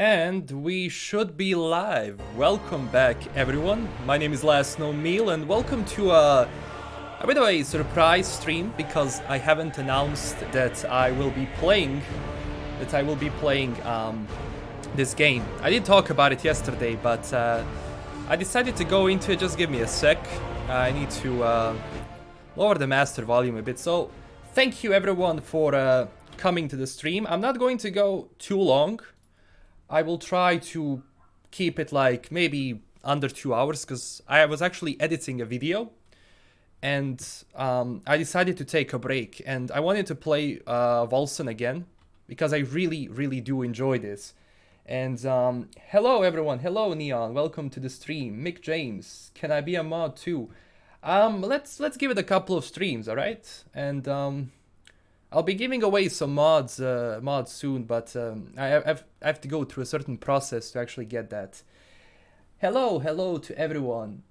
And we should be live. Welcome back, everyone. My name is LastKnownMeal, and welcome to a bit of a surprise stream because I haven't announced that I will be playing. This game. I did talk about it yesterday, but I decided to go into it. Just give me a sec. I need to lower the master volume a bit. So, thank you everyone for coming to the stream. I'm not going to go too long. I will try to keep it like maybe under 2 hours because I was actually editing a video and I decided to take a break and I wanted to play Wolcen again because I really do enjoy this. And hello everyone, hello Neon, welcome to the stream. Mick James, can I be a mod too? Let's give it a couple of streams, alright? And I'll be giving away some mods soon, but I have to go through a certain process to actually get that. Hello to everyone.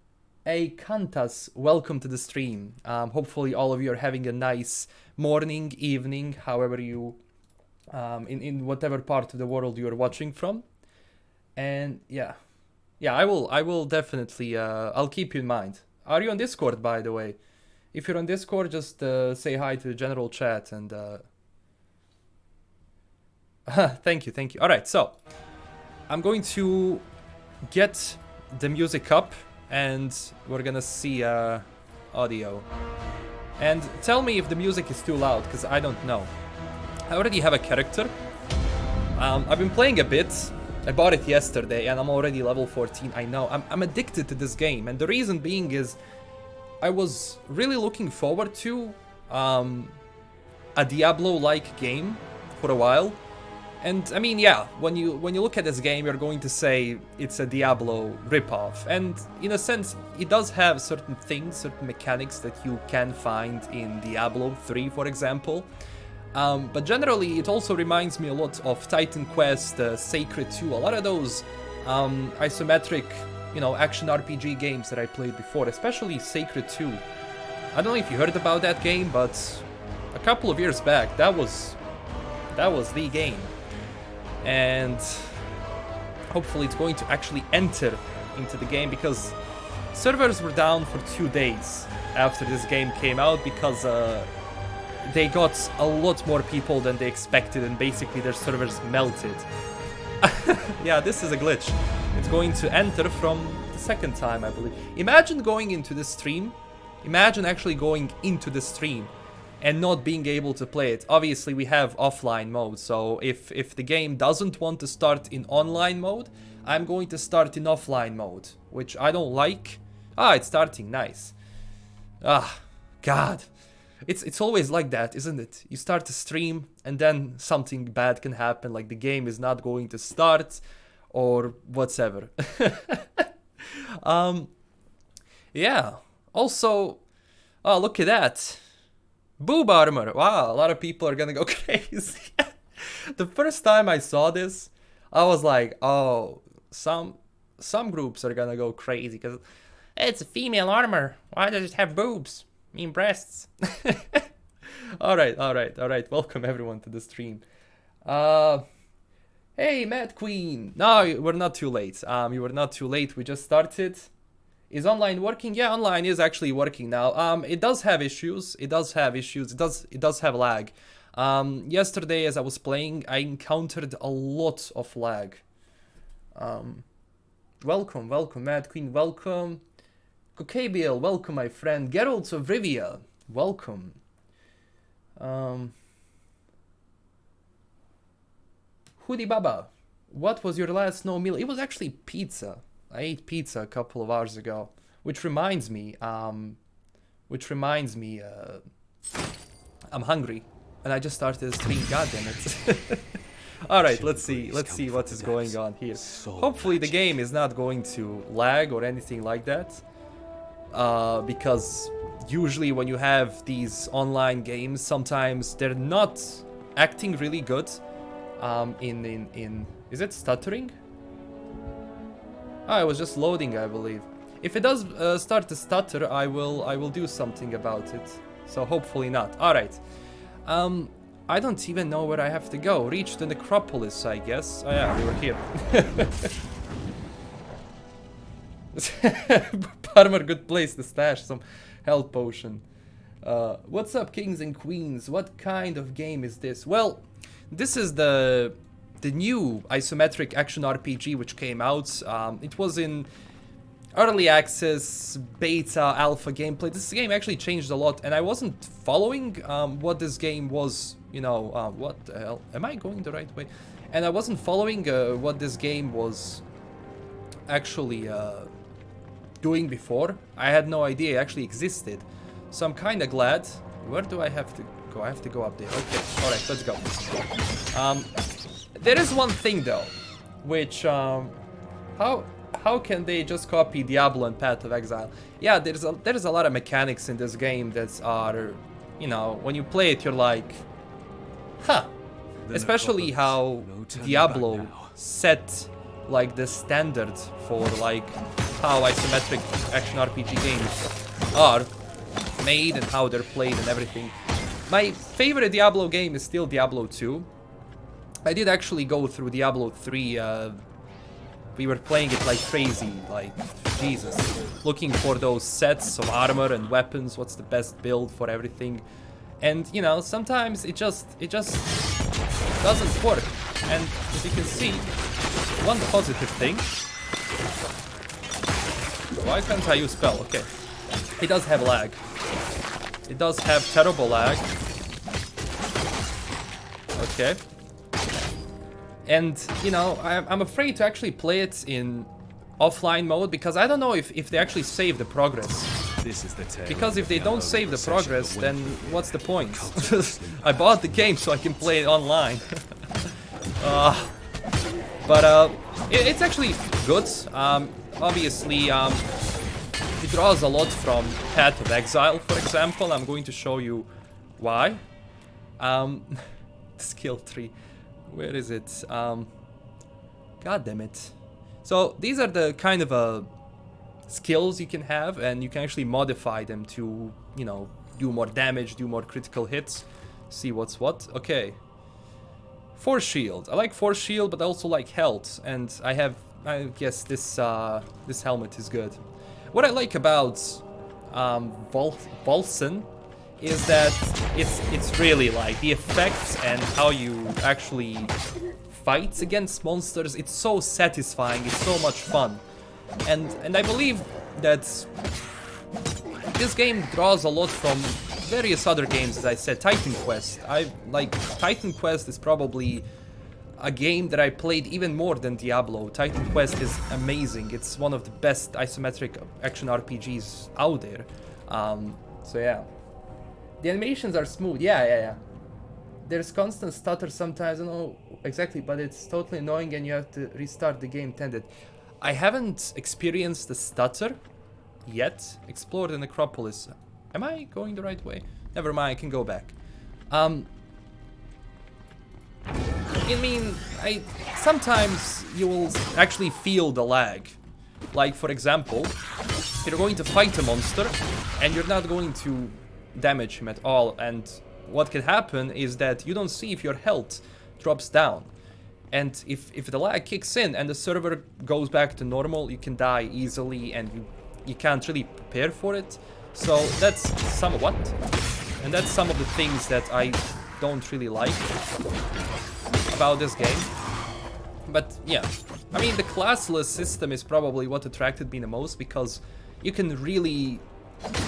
Hey Kantas, welcome to the stream. Hopefully all of you are having a nice morning, evening, however you, in whatever part of the world you are watching from. And yeah, I will definitely, I'll keep you in mind. Are you on Discord, by the way? If you're on Discord, just say hi to the general chat and... thank you. Alright, so... I'm going to get the music up and we're gonna see audio. And tell me if the music is too loud, because I don't know. I already have a character. I've been playing a bit. I bought it yesterday and I'm already level 14. I know, I'm addicted to this game, and the reason being is I was really looking forward to a Diablo-like game for a while, and I mean, yeah, when you look at this game, you're going to say it's a Diablo ripoff, and in a sense, it does have certain things, certain mechanics that you can find in Diablo 3, for example. But generally, it also reminds me a lot of Titan Quest, Sacred 2, a lot of those isometric, you know, action RPG games that I played before, especially Sacred 2. I don't know if you heard about that game, but a couple of years back, that was the game. And hopefully it's going to actually enter into the game, because servers were down for 2 days after this game came out because they got a lot more people than they expected and basically their servers melted. Yeah, this is a glitch. It's going to enter from the second time, I believe. Imagine going into the stream. Imagine actually going into the stream and not being able to play it. Obviously, we have offline mode, so if the game doesn't want to start in online mode, I'm going to start in offline mode, which I don't like. Ah, it's starting, nice. Ah, God. It's always like that, isn't it? You start to stream and then something bad can happen, like the game is not going to start or whatever. Yeah. Also, oh, look at that. Boob armor. Wow, a lot of people are gonna go crazy. The first time I saw this, I was like, oh, some groups are gonna go crazy because it's a female armor. Why does it have boobs? I mean breasts. Alright. Welcome everyone to the stream. Hey, Mad Queen. No, we're not too late. You were not too late. We just started. Is online working? Yeah, online is actually working now. It does have issues. It does have lag. Yesterday, as I was playing, I encountered a lot of lag. Welcome, Mad Queen. Welcome. Cocabiel, welcome, my friend. Geralt of Rivia, welcome. Hoodie Baba, what was your last snow meal? It was actually pizza. I ate pizza a couple of hours ago, which reminds me, I'm hungry, and I just started the stream. God damn it! All right, let's see what is going on here. Hopefully, the game is not going to lag or anything like that. Because usually when you have these online games, sometimes they're not acting really good. Is it stuttering? Oh, it was just loading, I believe. If it does start to stutter, I will do something about it. So hopefully not. All right. I don't even know where I have to go. Reach the necropolis, I guess. Oh yeah, we were here. Parmer, good place to stash some health potion. What's up, kings and queens? What kind of game is this? Well, this is the new isometric action RPG which came out. It was in early access, beta, alpha gameplay. This game actually changed a lot, and I wasn't following what this game was, you know, what the hell? Am I going the right way? And I wasn't following what this game was actually doing before. I had no idea it actually existed. So I'm kind of glad. Where do I have to go? I have to go up there. Okay, alright, let's go. There is one thing though, which, how can they just copy Diablo and Path of Exile? Yeah, there's a lot of mechanics in this game that are, you know, when you play it, you're like, huh. Especially how Diablo set like the standard for like how isometric action RPG games are made and how they're played and everything. My favorite Diablo game is still Diablo 2. I did actually go through Diablo 3. We were playing it like crazy, like Jesus, looking for those sets of armor and weapons, what's the best build for everything. And you know, sometimes it just doesn't work. And as you can see, one positive thing. Why can't I use spell? Okay. It does have lag. It does have terrible lag. Okay. And, you know, I'm afraid to actually play it in offline mode because I don't know if they actually save the progress. This is the tale. Because if they don't save the progress, then what's the point? I bought the game so I can play it online. But it's actually good. Obviously, it draws a lot from Path of Exile, for example. I'm going to show you why. Skill tree. Where is it? God damn it. So these are the kind of skills you can have, and you can actually modify them to, you know, do more damage, do more critical hits. See what's what. Okay. Force shield. I like force shield, but I also like health, and I guess this this helmet is good. What I like about Wolcen is that it's really like the effects and how you actually fight against monsters. It's so satisfying. It's so much fun, and I believe that this game draws a lot from various other games. As I said, Titan Quest. Titan Quest is probably a game that I played even more than Diablo. Titan Quest is amazing. It's one of the best isometric action RPGs out there. So yeah. The animations are smooth. Yeah. There's constant stutter sometimes. I don't know exactly, but it's totally annoying and you have to restart the game tended. I haven't experienced the stutter yet. Explore the necropolis. Am I going the right way? Never mind, I can go back. I mean, sometimes you will actually feel the lag. Like, for example, you're going to fight a monster and you're not going to damage him at all, and what can happen is that you don't see if your health drops down, and if the lag kicks in and the server goes back to normal, you can die easily and you can't really prepare for it. So that's some of the things that I don't really like about this game. But yeah, I mean, the classless system is probably what attracted me the most, because you can really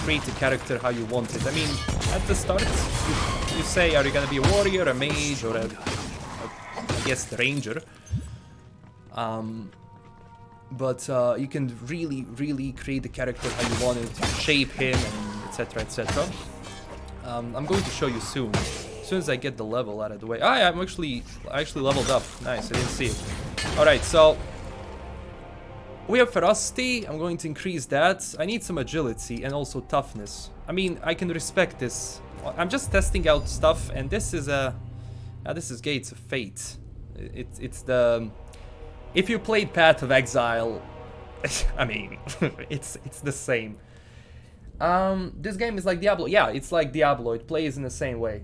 create a character how you want it. I mean, at the start, you say, are you gonna be a warrior, a mage, or I guess the ranger? But you can really create the character how you want it, shape him, and etc, etc. I'm going to show you soon. As soon as I get the level out of the way. I actually leveled up. Nice, I didn't see it. Alright, so we have ferocity. I'm going to increase that. I need some agility and also toughness. I mean, I can respect this. I'm just testing out stuff, and this is this is Gates of Fate. It's the, if you played Path of Exile, I mean, it's the same. This game is like Diablo. Yeah, it's like Diablo. It plays in the same way.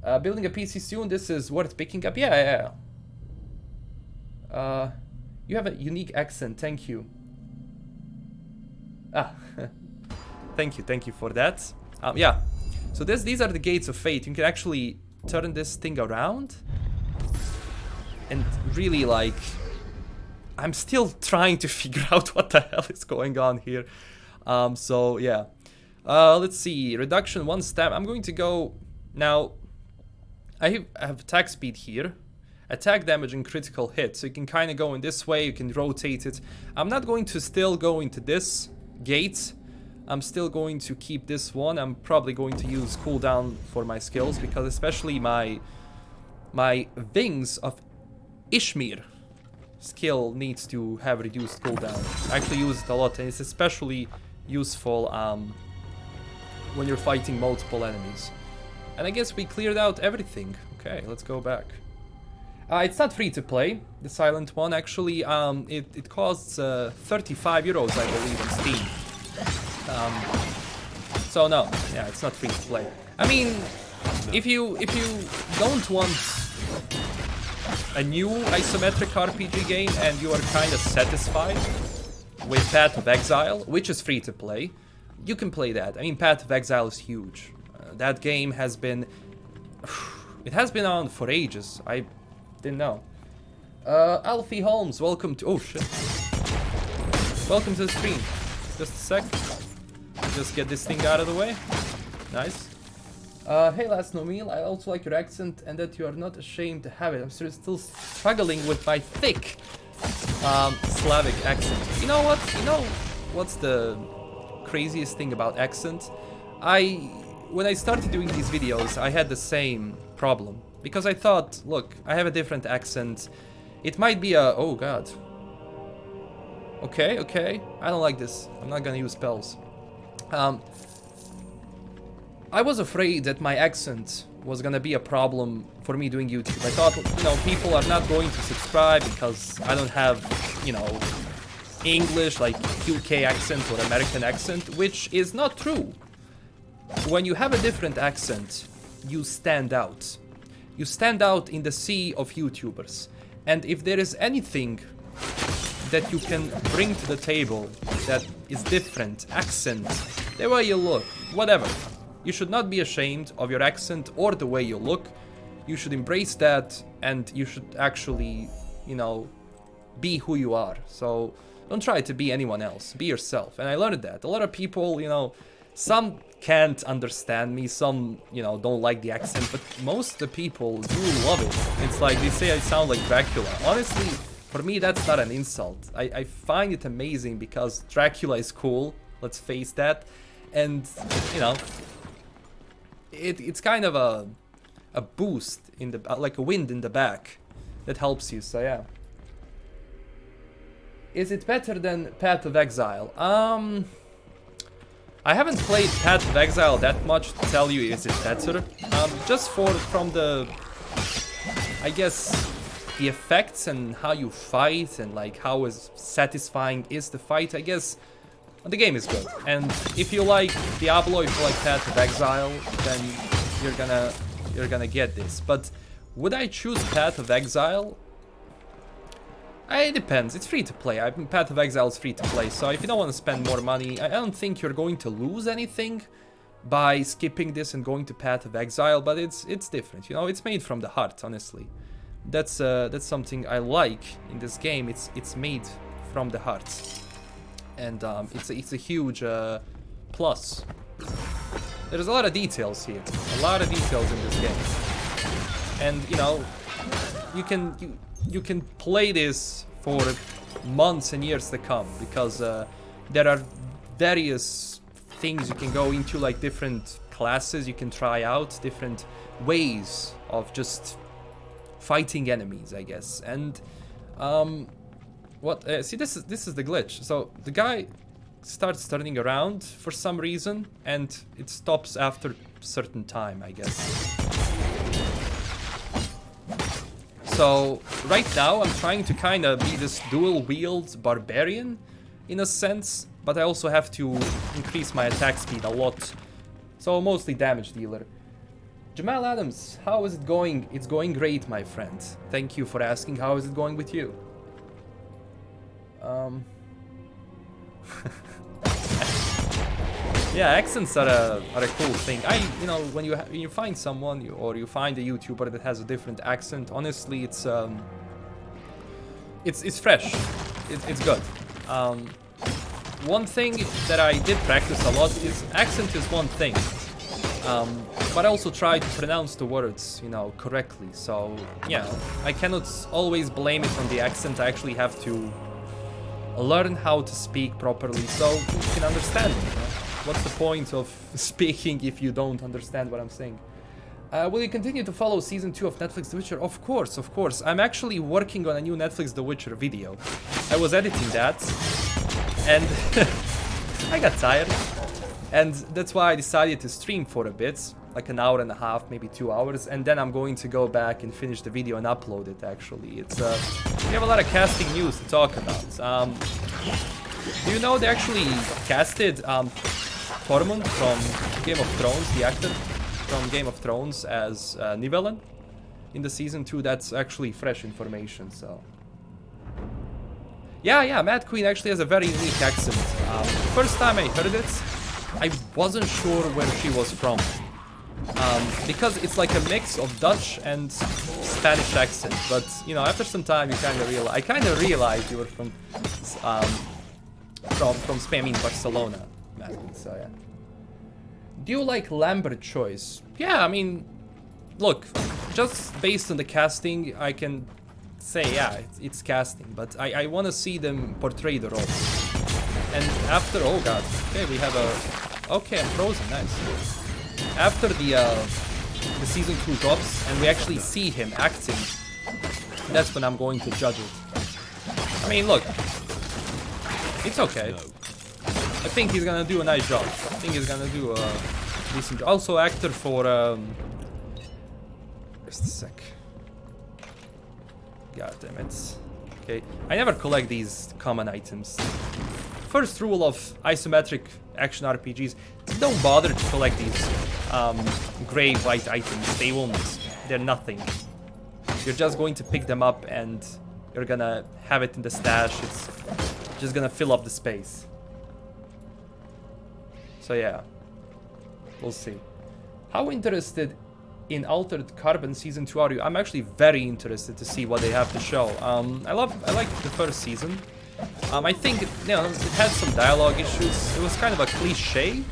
Building a PC soon, this is worth picking up. Yeah. You have a unique accent, thank you. Ah, thank you for that. Yeah, so these are the gates of fate. You can actually turn this thing around. And really, like, I'm still trying to figure out what the hell is going on here. So yeah. Let's see, reduction 1 stamina. I'm going to go now. I have attack speed here, attack damage and critical hit, so you can kind of go in this way, you can rotate it. I'm not going to still go into this gate. I'm still going to keep this one. I'm probably going to use cooldown for my skills, because especially my Wings of Ishmir skill needs to have reduced cooldown. I actually use it a lot, and it's especially useful when you're fighting multiple enemies. And I guess we cleared out everything. Okay, let's go back. It's not free to play, the Silent One. Actually, it costs 35 euros, I believe, on Steam. So no, yeah, it's not free to play. I mean, if you don't want a new isometric RPG game and you are kind of satisfied with Path of Exile, which is free to play, you can play that. I mean, Path of Exile is huge. That game has been... It has been on for ages. I didn't know. Alfie Holmes, welcome to... Oh, shit. Welcome to the stream. Just a sec. Just get this thing out of the way. Nice. Hey, LastKnownMeal, I also like your accent and that you are not ashamed to have it. I'm still struggling with my thick Slavic accent. You know what? You know what's the craziest thing about accent? When I started doing these videos, I had the same problem. Because I thought, look, I have a different accent. It might be a... Oh, God. Okay. I don't like this. I'm not gonna use spells. I was afraid that my accent was gonna be a problem for me doing YouTube. I thought, you know, people are not going to subscribe because I don't have, you know, English, like UK accent or American accent, which is not true. When you have a different accent, you stand out. You stand out in the sea of YouTubers. And if there is anything that you can bring to the table that is different, accent, the way you look, whatever, you should not be ashamed of your accent or the way you look. You should embrace that, and you should actually, you know, be who you are. So don't try to be anyone else. Be yourself. And I learned that. A lot of people, you know, some can't understand me, some, you know, don't like the accent, but most of the people do love it. It's like they say I sound like Dracula. Honestly, for me, that's not an insult. I find it amazing because Dracula is cool, let's face that. And, you know, it's kind of a boost, in the like a wind in the back that helps you, so yeah. Is it better than Path of Exile? I haven't played Path of Exile that much to tell you is it better. Just from the, I guess, the effects and how you fight and like how satisfying is the fight, I guess the game is good. And if you like Diablo, if you like Path of Exile, then you're gonna get this. But would I choose Path of Exile? It depends. It's free to play. I mean, Path of Exile is free to play, so if you don't want to spend more money, I don't think you're going to lose anything by skipping this and going to Path of Exile. But it's different, you know. It's made from the heart, honestly. That's something I like in this game. It's made from the heart, and it's a huge plus. There's a lot of details here, a lot of details in this game, and you know, you can play this for months and years to come, because there are various things you can go into, like different classes you can try out, different ways of just fighting enemies, I guess. And see, this is the glitch. So the guy starts turning around for some reason, and it stops after a certain time, I guess. So right now I'm trying to kind of be this dual-wield barbarian in a sense, but I also have to increase my attack speed a lot. So mostly damage dealer. Jamal Adams, how is it going? It's going great, my friend. Thank you for asking. How is it going with you? Yeah, accents are a cool thing. You know, when you find someone or you find a YouTuber that has a different accent, honestly, it's fresh. It's good. One thing that I did practice a lot is accent is one thing, but I also try to pronounce the words, you know, correctly. So yeah, I cannot always blame it on the accent. I actually have to learn how to speak properly so you can understand me. You know? What's the point of speaking if you don't understand what I'm saying? Will you continue to follow season 2 of Netflix The Witcher? Of course, of course. I'm actually working on a new Netflix The Witcher video. I was editing that, and I got tired. And that's why I decided to stream for a bit, like an hour and a half, maybe 2 hours, and then I'm going to go back and finish the video and upload it, actually. It's, we have a lot of casting news to talk about. Do you know they actually casted Tormund from Game of Thrones, the actor from Game of Thrones, as Nivellen in the season 2? That's actually fresh information, so... Yeah, Mad Queen actually has a very unique accent. First time I heard it, I wasn't sure where she was from. Because it's like a mix of Dutch and Spanish accent, but you know, after some time you I kind of realized you were from Spain, I mean Barcelona, Mad Queen, so yeah. Do you like Lambert choice? Yeah, I mean, look, just based on the casting, I can say, yeah, it's casting, but I want to see them portray the role. And after, oh god, okay, we have a, okay, I'm frozen, nice. After the season 2 drops and we actually see him acting, that's when I'm going to judge it. I mean, look, it's okay. I think he's gonna do a nice job. I think he's gonna do a decent job. Also, actor for just a sec. God damn it. Okay, I never collect these common items. First rule of isometric action RPGs: don't bother to collect these gray white items. They won't. They're nothing. You're just going to pick them up and you're gonna have it in the stash. It's just gonna fill up the space. So yeah, we'll see. How interested in Altered Carbon Season 2 are you? I'm actually very interested to see what they have to show. I like the first season. I think, you know, it had some dialogue issues. It was kind of a cliche.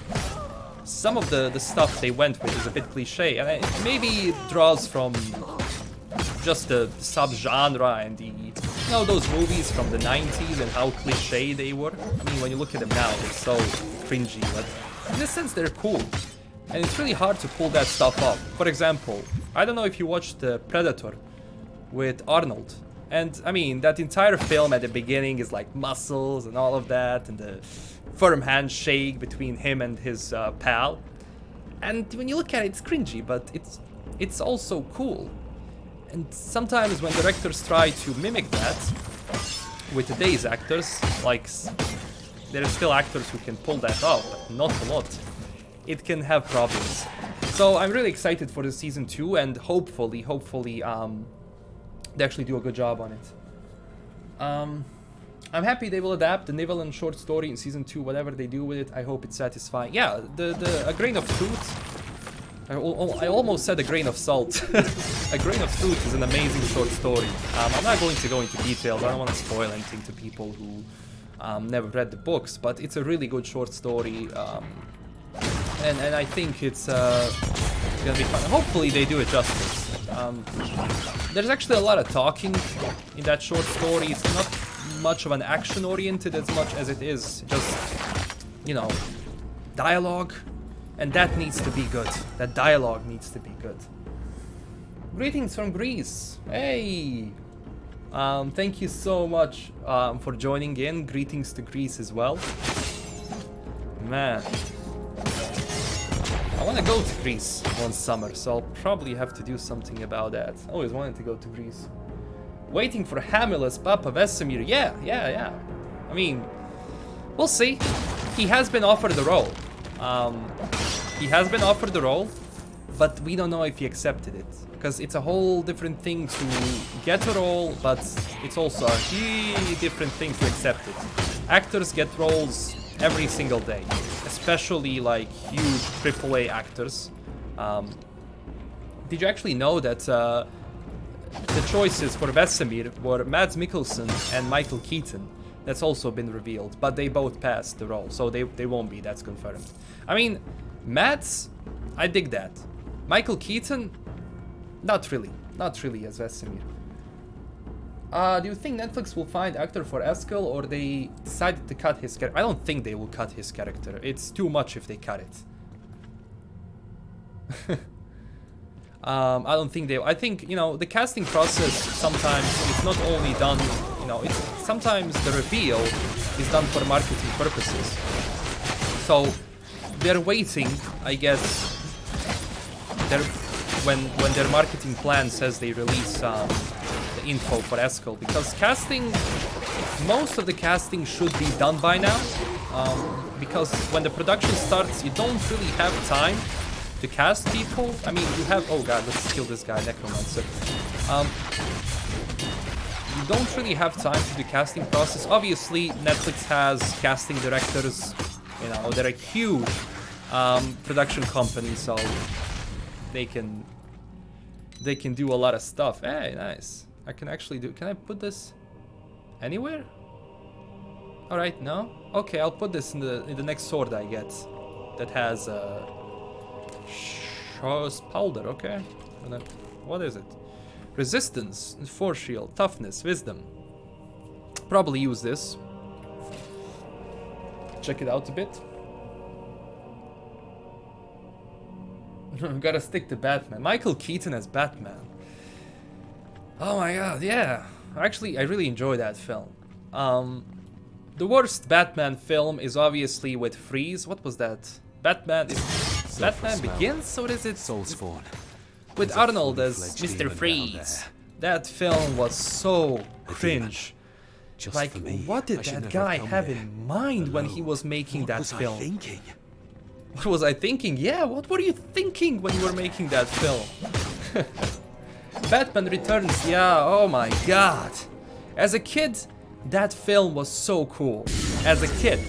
Some of the stuff they went with is a bit cliche, and maybe it draws from just the sub-genre and the, you know, those movies from the 90s and how cliche they were. I mean, when you look at them now, they're so cringy, but in a sense they're cool. And it's really hard to pull that stuff up. For example, I don't know if you watched Predator with Arnold. And I mean, that entire film at the beginning is like muscles and all of that, and the firm handshake between him and his pal. And when you look at it, it's cringy, but it's also cool. And sometimes when directors try to mimic that with today's actors, like there are still actors who can pull that off, but not a lot. It can have problems. So I'm really excited for the season 2, and hopefully, they actually do a good job on it. I'm happy they will adapt the Nivellen short story in season 2. Whatever they do with it, I hope it's satisfying. Yeah, a grain of truth. I almost said a grain of salt. A grain of truth is an amazing short story. I'm not going to go into details. I don't want to spoil anything to people who never read the books, but it's a really good short story. And I think it's gonna be fun. Hopefully they do it justice. There's actually a lot of talking in that short story. It's not much of an action oriented as much as it is just, you know, dialogue, and that needs to be good. That dialogue needs to be good. Greetings from Greece. Hey, thank you so much for joining in. Greetings to Greece as well. Man, I want to go to Greece one summer, so I'll probably have to do something about that. I always wanted to go to Greece. Waiting for Hamilus, Papa Vesemir. Yeah. I mean, we'll see. He has been offered the role. but we don't know if he accepted it. Because it's a whole different thing to get a role, but it's also a huge different thing to accept it. Actors get roles every single day, especially like huge AAA actors. Did you actually know that the choices for Vesemir were Mads Mikkelsen and Michael Keaton? That's also been revealed, but they both passed the role, so they won't be, that's confirmed. I mean, Mads, I dig that. Michael Keaton, not really as Vesemir. Do you think Netflix will find actor for Eskel, or they decided to cut his character? I don't think they will cut his character. It's too much if they cut it. I don't think they... I think, you know, the casting process sometimes it's not only done, you know, it's sometimes the reveal is done for marketing purposes. So they're waiting, I guess, when their marketing plan says they release the info for Eskel, because casting, most of the casting should be done by now, because when the production starts, you don't really have time to cast people. I mean, you have... Oh god, let's kill this guy, Necromancer. You don't really have time to do the casting process. Obviously, Netflix has casting directors, you know, they're a huge production company, so they can do a lot of stuff. Hey, nice. I can actually do... Can I put this anywhere? Alright, no? Okay, I'll put this in the next sword I get that has powder, okay? And then, what is it? Resistance, force shield, toughness, wisdom. Probably use this. Check it out a bit. Gotta stick to Batman. Michael Keaton as Batman. Oh my god, yeah. Actually, I really enjoy that film. The worst Batman film is obviously with Freeze. What was that? Batman Begins? Or is it? Soulspawn. With Arnold as Mr. Freeze. That film was so cringe. Like, what did that guy have in mind when he was making that film? What was I thinking? Yeah, what were you thinking when you were making that film? Batman Returns, yeah, oh my god. As a kid, that film was so cool. As a kid.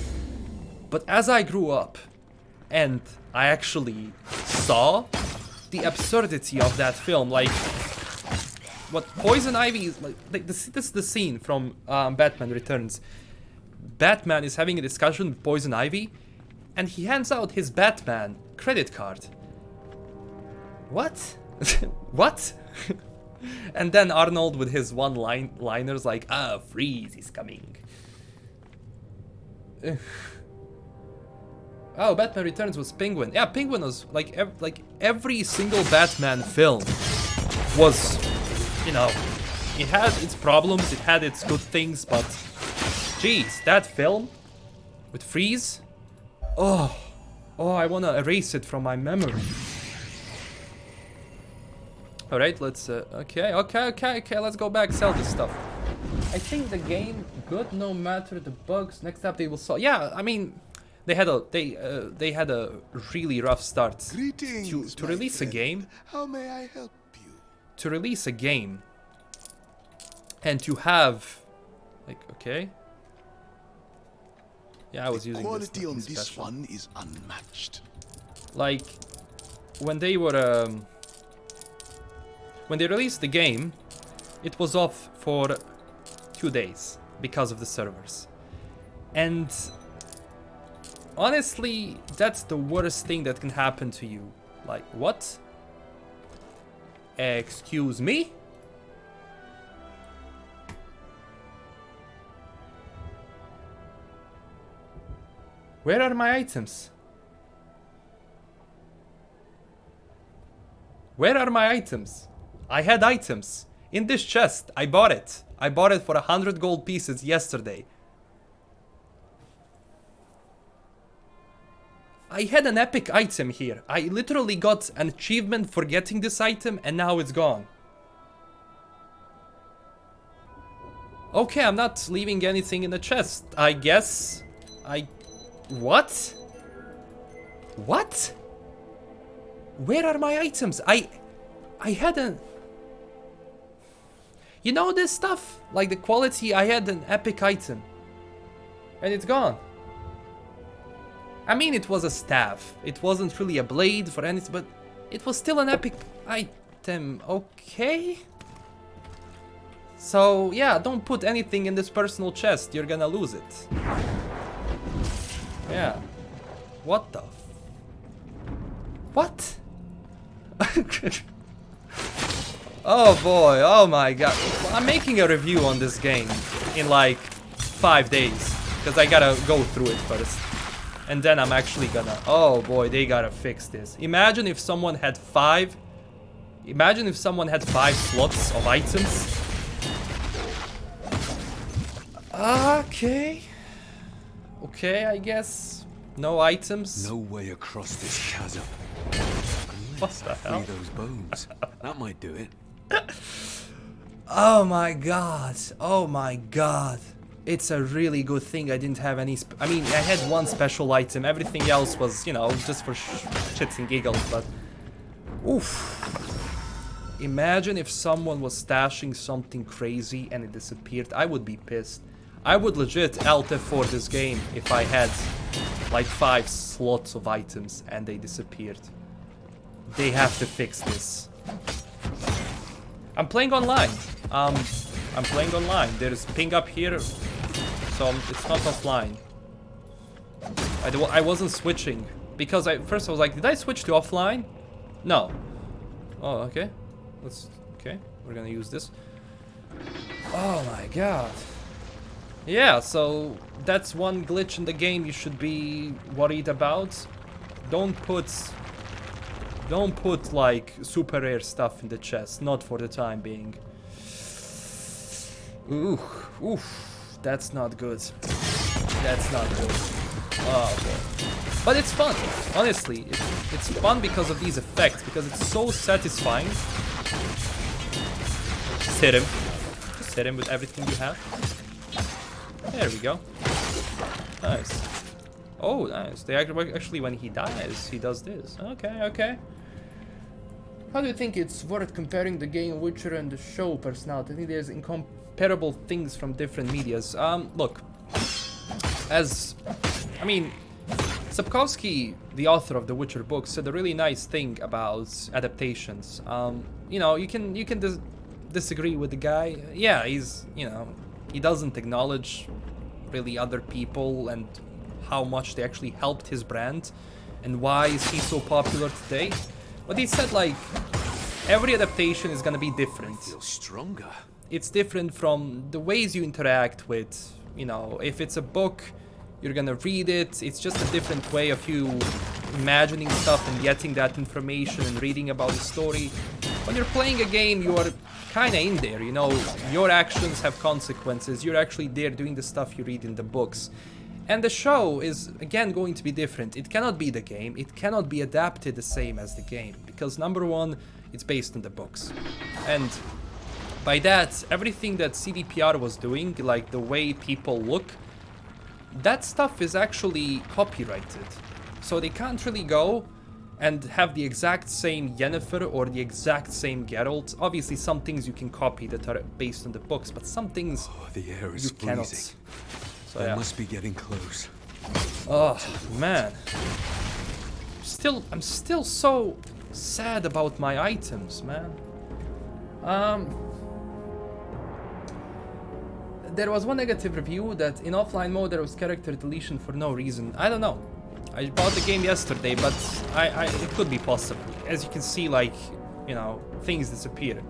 But as I grew up, and I actually saw the absurdity of that film, like what Poison Ivy is like this is the scene from Batman Returns. Batman is having a discussion with Poison Ivy, and he hands out his Batman credit card. What? What? And then Arnold with his one-liners like, Freeze is coming. Oh, Batman Returns was Penguin. Yeah, Penguin was like every single Batman film was, you know, it had its problems, it had its good things, but jeez, that film with Freeze, oh, I wanna erase it from my memory. All right, let's okay, let's go back, sell this stuff. I think the game good no matter the bugs. Next up they will solve. Yeah, I mean, they had a really rough start to release a game. How may I help you? To release a game and to have like, okay. Yeah, I was using quality this. On this one is unmatched. Like when they were when they released the game, it was off for 2 days because of the servers. And honestly, that's the worst thing that can happen to you. Like, what? Excuse me? Where are my items? Where are my items? I had items in this chest. I bought it. I bought it for 100 gold pieces yesterday. I had an epic item here. I literally got an achievement for getting this item and now it's gone. Okay, I'm not leaving anything in the chest. I guess What? What? Where are my items? I had an... You know this stuff? Like the quality, I had an epic item. And it's gone. I mean, it was a staff. It wasn't really a blade for anything, but it was still an epic item. Okay? So, yeah, don't put anything in this personal chest. You're gonna lose it. Yeah. What the... What? Oh boy, oh my god. I'm making a review on this game in like 5 days. Because I gotta go through it first. And then I'm actually gonna... Oh boy, they gotta fix this. Imagine if someone had 5... Imagine if someone had 5 slots of items. Okay. Okay, I guess. No items. No way across this chasm. What the hell? Free those bones. That might do it. Oh my god. Oh my god. It's a really good thing I didn't have any... I mean, I had one special item. Everything else was, you know, just for shits and giggles, but... Oof. Imagine if someone was stashing something crazy and it disappeared. I would be pissed. I would legit Alt F4 this game if I had like 5 slots of items and they disappeared. They have to fix this. I'm playing online. I'm playing online. There's ping up here, so it's not offline. I wasn't switching because first I was like, did I switch to offline? No. Oh, okay. Okay. We're gonna use this. Oh my god. Yeah, so that's one glitch in the game you should be worried about. Don't put like super rare stuff in the chest, not for the time being. Oof, that's not good. That's not good. Oh boy. But it's fun, honestly. It's fun because of these effects, because it's so satisfying. Just hit him. Just hit him with everything you have. There we go. Nice. Oh, nice. They actually, when he dies, he does this. Okay, okay. How do you think it's worth comparing the game Witcher and the show personality? I think there's incomparable things from different medias. Look. I mean, Sapkowski, the author of the Witcher books, said a really nice thing about adaptations. You know, you can disagree with the guy. Yeah, he's, you know, he doesn't acknowledge really other people and how much they actually helped his brand and why is he so popular today. But he said, like, every adaptation is gonna be different. I feel stronger. It's different from the ways you interact with, you know, if it's a book, you're gonna read it. It's just a different way of you imagining stuff and getting that information and reading about the story. When you're playing a game, you are kind of in there, you know, your actions have consequences. You're actually there doing the stuff you read in the books. And the show is, again, going to be different. It cannot be the game. It cannot be adapted the same as the game. Because, number one, it's based on the books. And by that, everything that CDPR was doing, like the way people look, that stuff is actually copyrighted. So they can't really go and have the exact same Yennefer or the exact same Geralt. Obviously, some things you can copy that are based on the books, but some things The air is you cannot. freezing. So I yeah. must be getting close. Oh man, I'm still so sad about my items, man. There was one negative review that in offline mode there was character deletion for no reason. I don't know. I bought the game yesterday, but it could be possible. As you can see, like, you know, things disappear.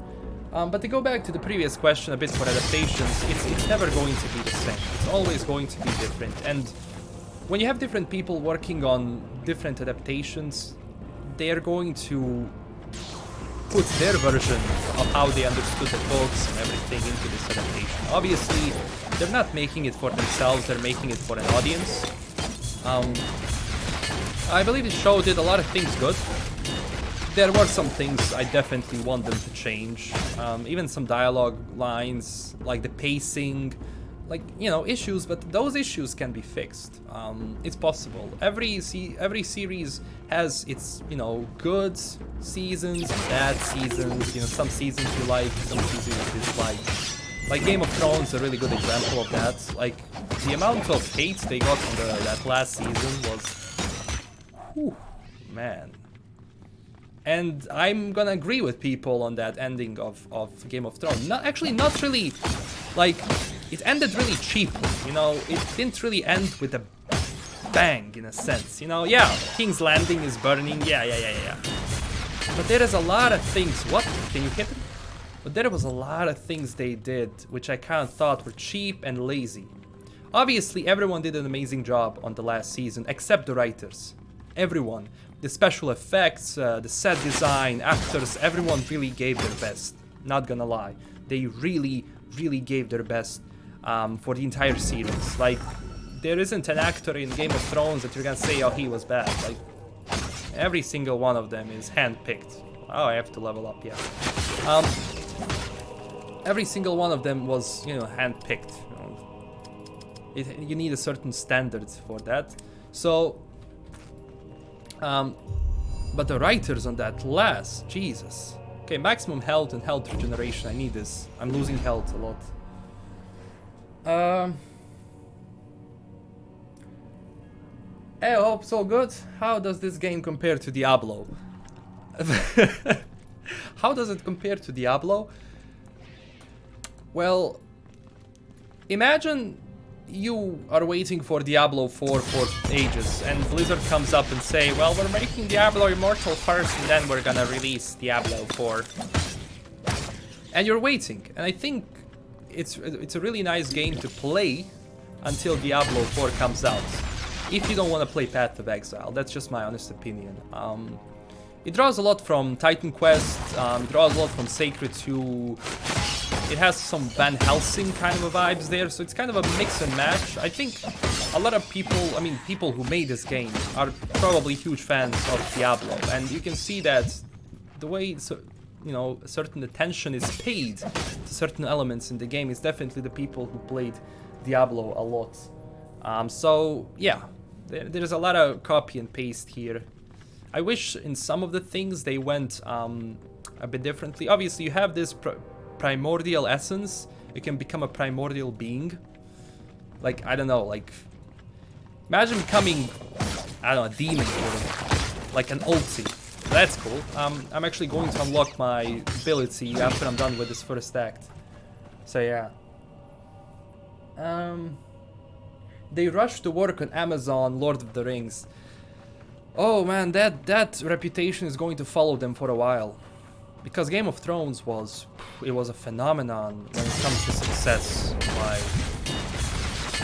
But to go back to the previous question a bit for adaptations, it's never going to be the same. It's always going to be different. And when you have different people working on different adaptations, they are going to put their version of how they understood the books and everything into this adaptation. Obviously, they're not making it for themselves, they're making it for an audience. I believe the show did a lot of things good. There were some things I definitely want them to change. Even some dialogue lines, like the pacing, like, you know, issues, but those issues can be fixed. It's possible. Every series has its, you know, good seasons, bad seasons. You know, some seasons you like, some seasons you dislike. Like Game of Thrones is a really good example of that. Like the amount of hate they got on that last season was, whew, man. And I'm gonna agree with people on that ending of Game of Thrones. Not really, like, it ended really cheaply, you know, it didn't really end with a bang, in a sense, you know, yeah, King's Landing is burning, yeah. But there is a lot of things, what? Can you hit it? But there was a lot of things they did, which I kind of thought were cheap and lazy. Obviously, everyone did an amazing job on the last season, except the writers. Everyone. The special effects, the set design, actors, everyone really gave their best. Not gonna lie. They really gave their best for the entire series. Like, there isn't an actor in Game of Thrones that you're gonna say, oh, he was bad. Like, every single one of them is handpicked. Oh, I have to level up, yeah. Every single one of them was, you know, handpicked. You need a certain standard for that. So, but the writers on that last, Jesus. Okay, maximum health and health regeneration. I need this. I'm losing health a lot. I hope so good. How does this game compare to Diablo? How does it compare to Diablo? Well, imagine you are waiting for Diablo 4 for ages, and Blizzard comes up and say, well, we're making Diablo Immortal first, and then we're gonna release Diablo 4. And you're waiting, and I think it's a really nice game to play until Diablo 4 comes out. If you don't want to play Path of Exile, that's just my honest opinion. It draws a lot from Titan Quest, it draws a lot from Sacred 2. It has some Van Helsing kind of a vibes there, so it's kind of a mix and match. I think a lot of people, I mean, people who made this game are probably huge fans of Diablo, and you can see that the way, you know, certain attention is paid to certain elements in the game is definitely the people who played Diablo a lot. So yeah, there's a lot of copy and paste here. I wish in some of the things they went a bit differently. Obviously, you have this primordial essence. You can become a primordial being. Like, I don't know, like, imagine becoming, I don't know, a demon or like an ulti. That's cool. I'm actually going to unlock my ability after I'm done with this first act. So yeah. They rushed to work on Amazon Lord of the Rings. Oh man, that reputation is going to follow them for a while. Because Game of Thrones was a phenomenon when it comes to success. Like,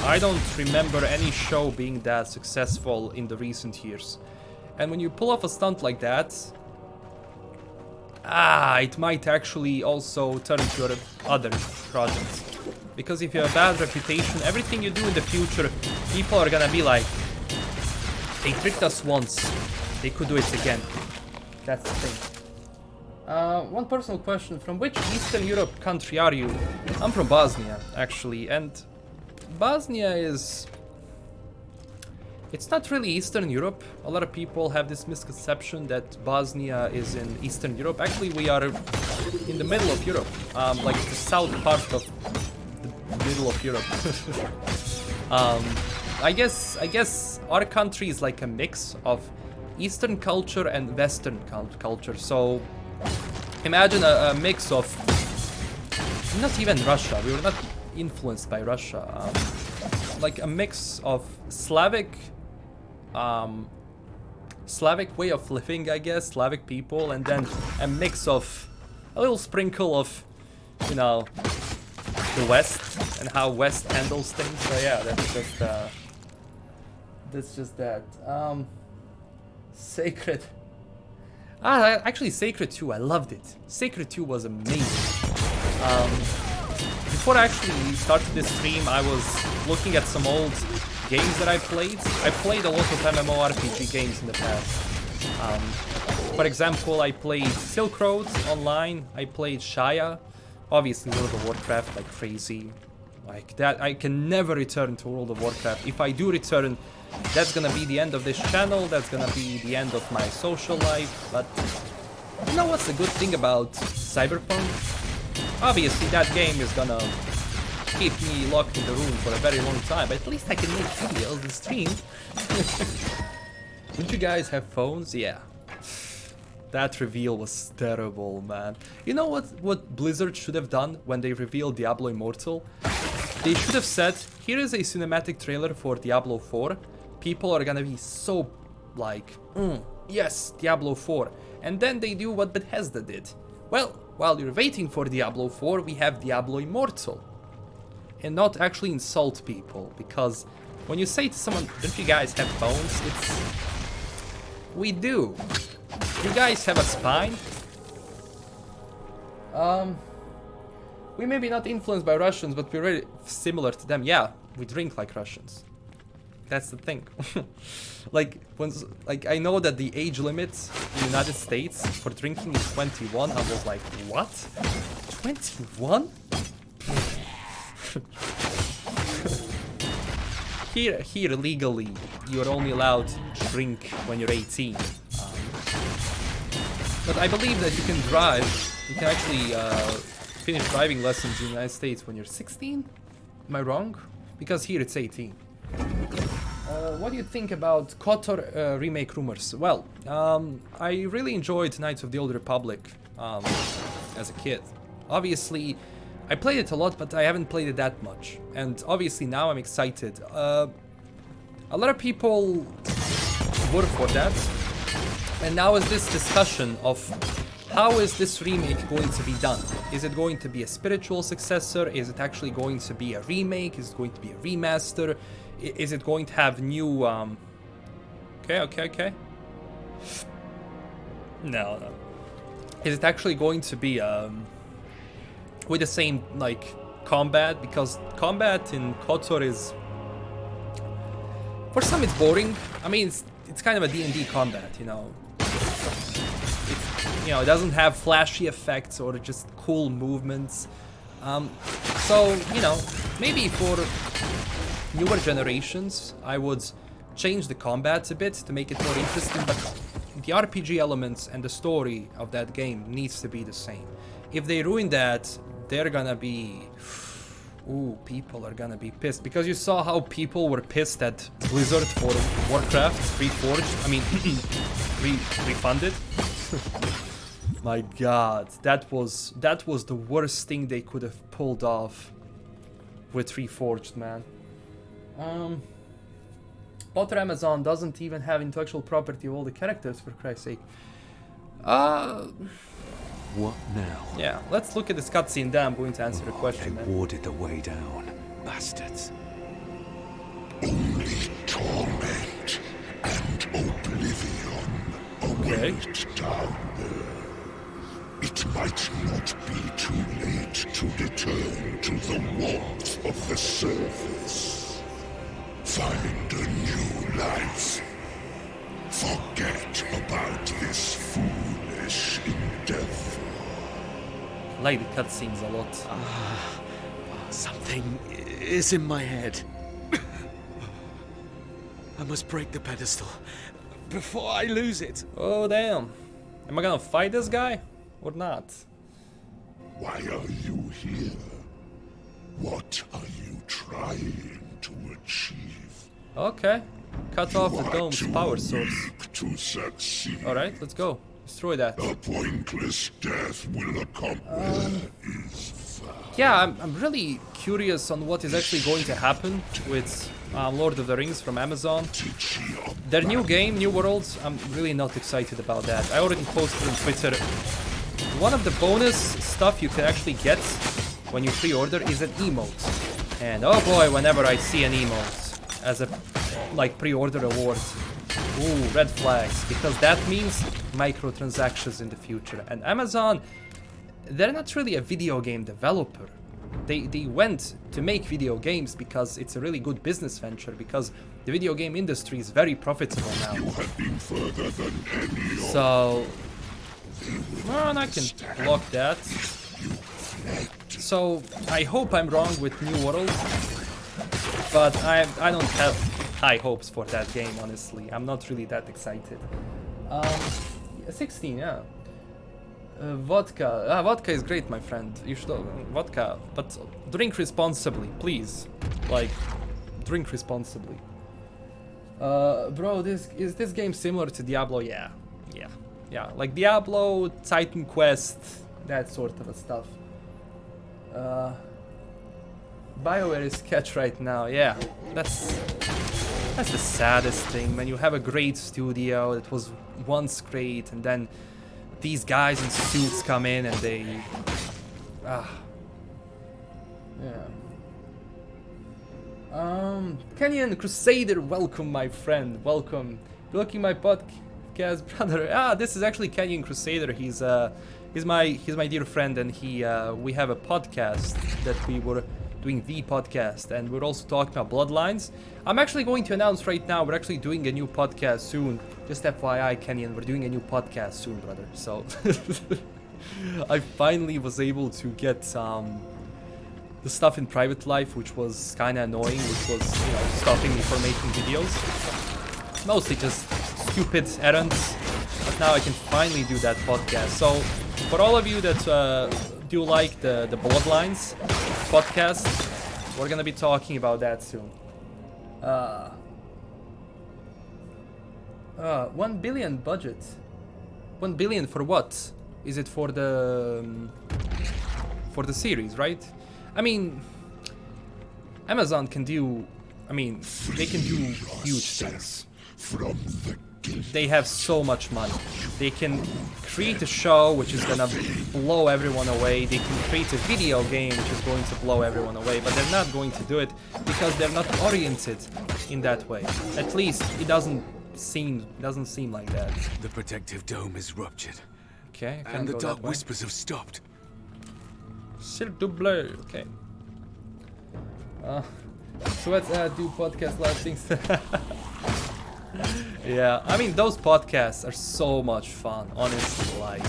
I don't remember any show being that successful in the recent years. And when you pull off a stunt like that, it might actually also turn to your other projects. Because if you have a bad reputation, everything you do in the future, people are gonna be like, they tricked us once, they could do it again. That's the thing. One personal question, from which Eastern Europe country are you? I'm from Bosnia, actually, and Bosnia is... It's not really Eastern Europe. A lot of people have this misconception that Bosnia is in Eastern Europe. Actually, we are in the middle of Europe, like the south part of the middle of Europe. I guess our country is like a mix of Eastern culture and Western culture. So imagine a mix of, not even Russia, we were not influenced by Russia, like a mix of Slavic way of living, I guess, Slavic people, and then a mix of a little sprinkle of, you know, the West and how West handles things. So yeah, that's just that. Sacred. Actually, Sacred 2, I loved it. Sacred 2 was amazing. Before I actually started this stream, I was looking at some old games that I played. I played a lot of MMORPG games in the past. For example, I played Silk Road online, I played Shaya, obviously World of Warcraft like crazy. Like that, I can never return to World of Warcraft. If I do return, that's gonna be the end of this channel, that's gonna be the end of my social life. But you know what's the good thing about Cyberpunk? Obviously that game is gonna keep me locked in the room for a very long time, but at least I can make videos and stream. Don't you guys have phones? Yeah. That reveal was terrible, man. You know what Blizzard should have done when they revealed Diablo Immortal? They should have said, here is a cinematic trailer for Diablo 4. People are gonna be so like, yes, Diablo 4. And then they do what Bethesda did. Well, while you're waiting for Diablo 4, we have Diablo Immortal. And not actually insult people, because when you say to someone, don't you guys have phones? We do. You guys have a spine? We may be not influenced by Russians, but we're really similar to them. Yeah, we drink like Russians. That's the thing. like I know that the age limit in the United States for drinking is 21. I was like, what? 21? Here legally, you're only allowed to drink when you're 18. But I believe that you can drive. You can actually finish driving lessons in the United States when you're 16. Am I wrong? Because here it's 18. What do you think about KOTOR remake rumors? Well, I really enjoyed Knights of the Old Republic as a kid. Obviously, I played it a lot, but I haven't played it that much. And obviously now I'm excited. A lot of people were for that. And now is this discussion of how is this remake going to be done? Is it going to be a spiritual successor? Is it actually going to be a remake? Is it going to be a remaster? Is it going to have new Okay. No. Is it actually going to be with the same like combat? Because combat in KOTOR is, for some it's boring. I mean, it's kind of a D&D combat, you know. It doesn't have flashy effects or just cool movements. So, you know, maybe for newer generations, I would change the combat a bit to make it more interesting, but the RPG elements and the story of that game needs to be the same. If they ruin that, they're gonna be... Ooh, people are gonna be pissed. Because you saw how people were pissed at Blizzard for Warcraft Reforged. I mean, refunded. My god, that was the worst thing they could have pulled off with Reforged, man. Potter Amazon doesn't even have intellectual property of all the characters, for Christ's sake. What now? Yeah, let's look at this cutscene. Then I'm going to answer the question. They warded the way down, bastards. Only torment and oblivion await down there. It might not be too late to return to the warmth of the surface. Find a new life. Forget about this foolish endeavor. I like the cutscenes a lot. Something is in my head. I must break the pedestal before I lose it. Oh damn. Am I gonna fight this guy or not? Why are you here? What are you trying to achieve? Okay. Cut off the dome's power source. To succeed. Alright, let's go. Destroy that. A pointless death will accomplish. Yeah, I'm really curious on what is actually going to happen with Lord of the Rings from Amazon. Their new game, New Worlds, I'm really not excited about that. I already posted on Twitter. One of the bonus stuff you can actually get when you pre-order is an emote. And oh boy, whenever I see an emote as a like pre-order award, ooh, red flags, because that means microtransactions in the future. And Amazon, they're not really a video game developer. They went to make video games because it's a really good business venture, because the video game industry is very profitable now. You have been further than any. So, well, I can block that. So I hope I'm wrong with New World, but I don't have high hopes for that game, honestly. I'm not really that excited. 16, yeah. Vodka. Vodka is great, my friend. You should vodka, but drink responsibly, please. Like, drink responsibly. Bro, is this game similar to Diablo? Yeah. Like Diablo, Titan Quest, that sort of stuff. BioWare is sketch right now. Yeah, that's the saddest thing, man. You have a great studio that was once great, and then these guys in suits come in and they... Kenyan Crusader, welcome, my friend. Welcome. You're looking my podcast, brother. This is actually Kenyan Crusader. He's my dear friend, and we have a podcast that we were doing, the podcast, and we're also talking about Bloodlines. I'm actually going to announce right now we're actually doing a new podcast soon. Just FYI, Kenyan, we're doing a new podcast soon, brother. So I finally was able to get the stuff in private life, which was kind of annoying, which was, you know, stopping me from making videos. Mostly just stupid errands, but now I can finally do that podcast. So for all of you that do like the Bloodlines podcast, we're gonna be talking about that soon. 1 billion budget. 1 billion for what? Is it for the series, right? I mean, Amazon can do, they can do huge things. They have so much money. They can create a show which is gonna blow everyone away. They can create a video game which is going to blow everyone away, but they're not going to do it because they're not oriented in that way. At least it doesn't seem like that. The protective dome is ruptured. Okay, I and the dark whispers have stopped. S'il te plaît. Okay. So let's do podcast live things. Yeah, I mean, those podcasts are so much fun, honestly. Like,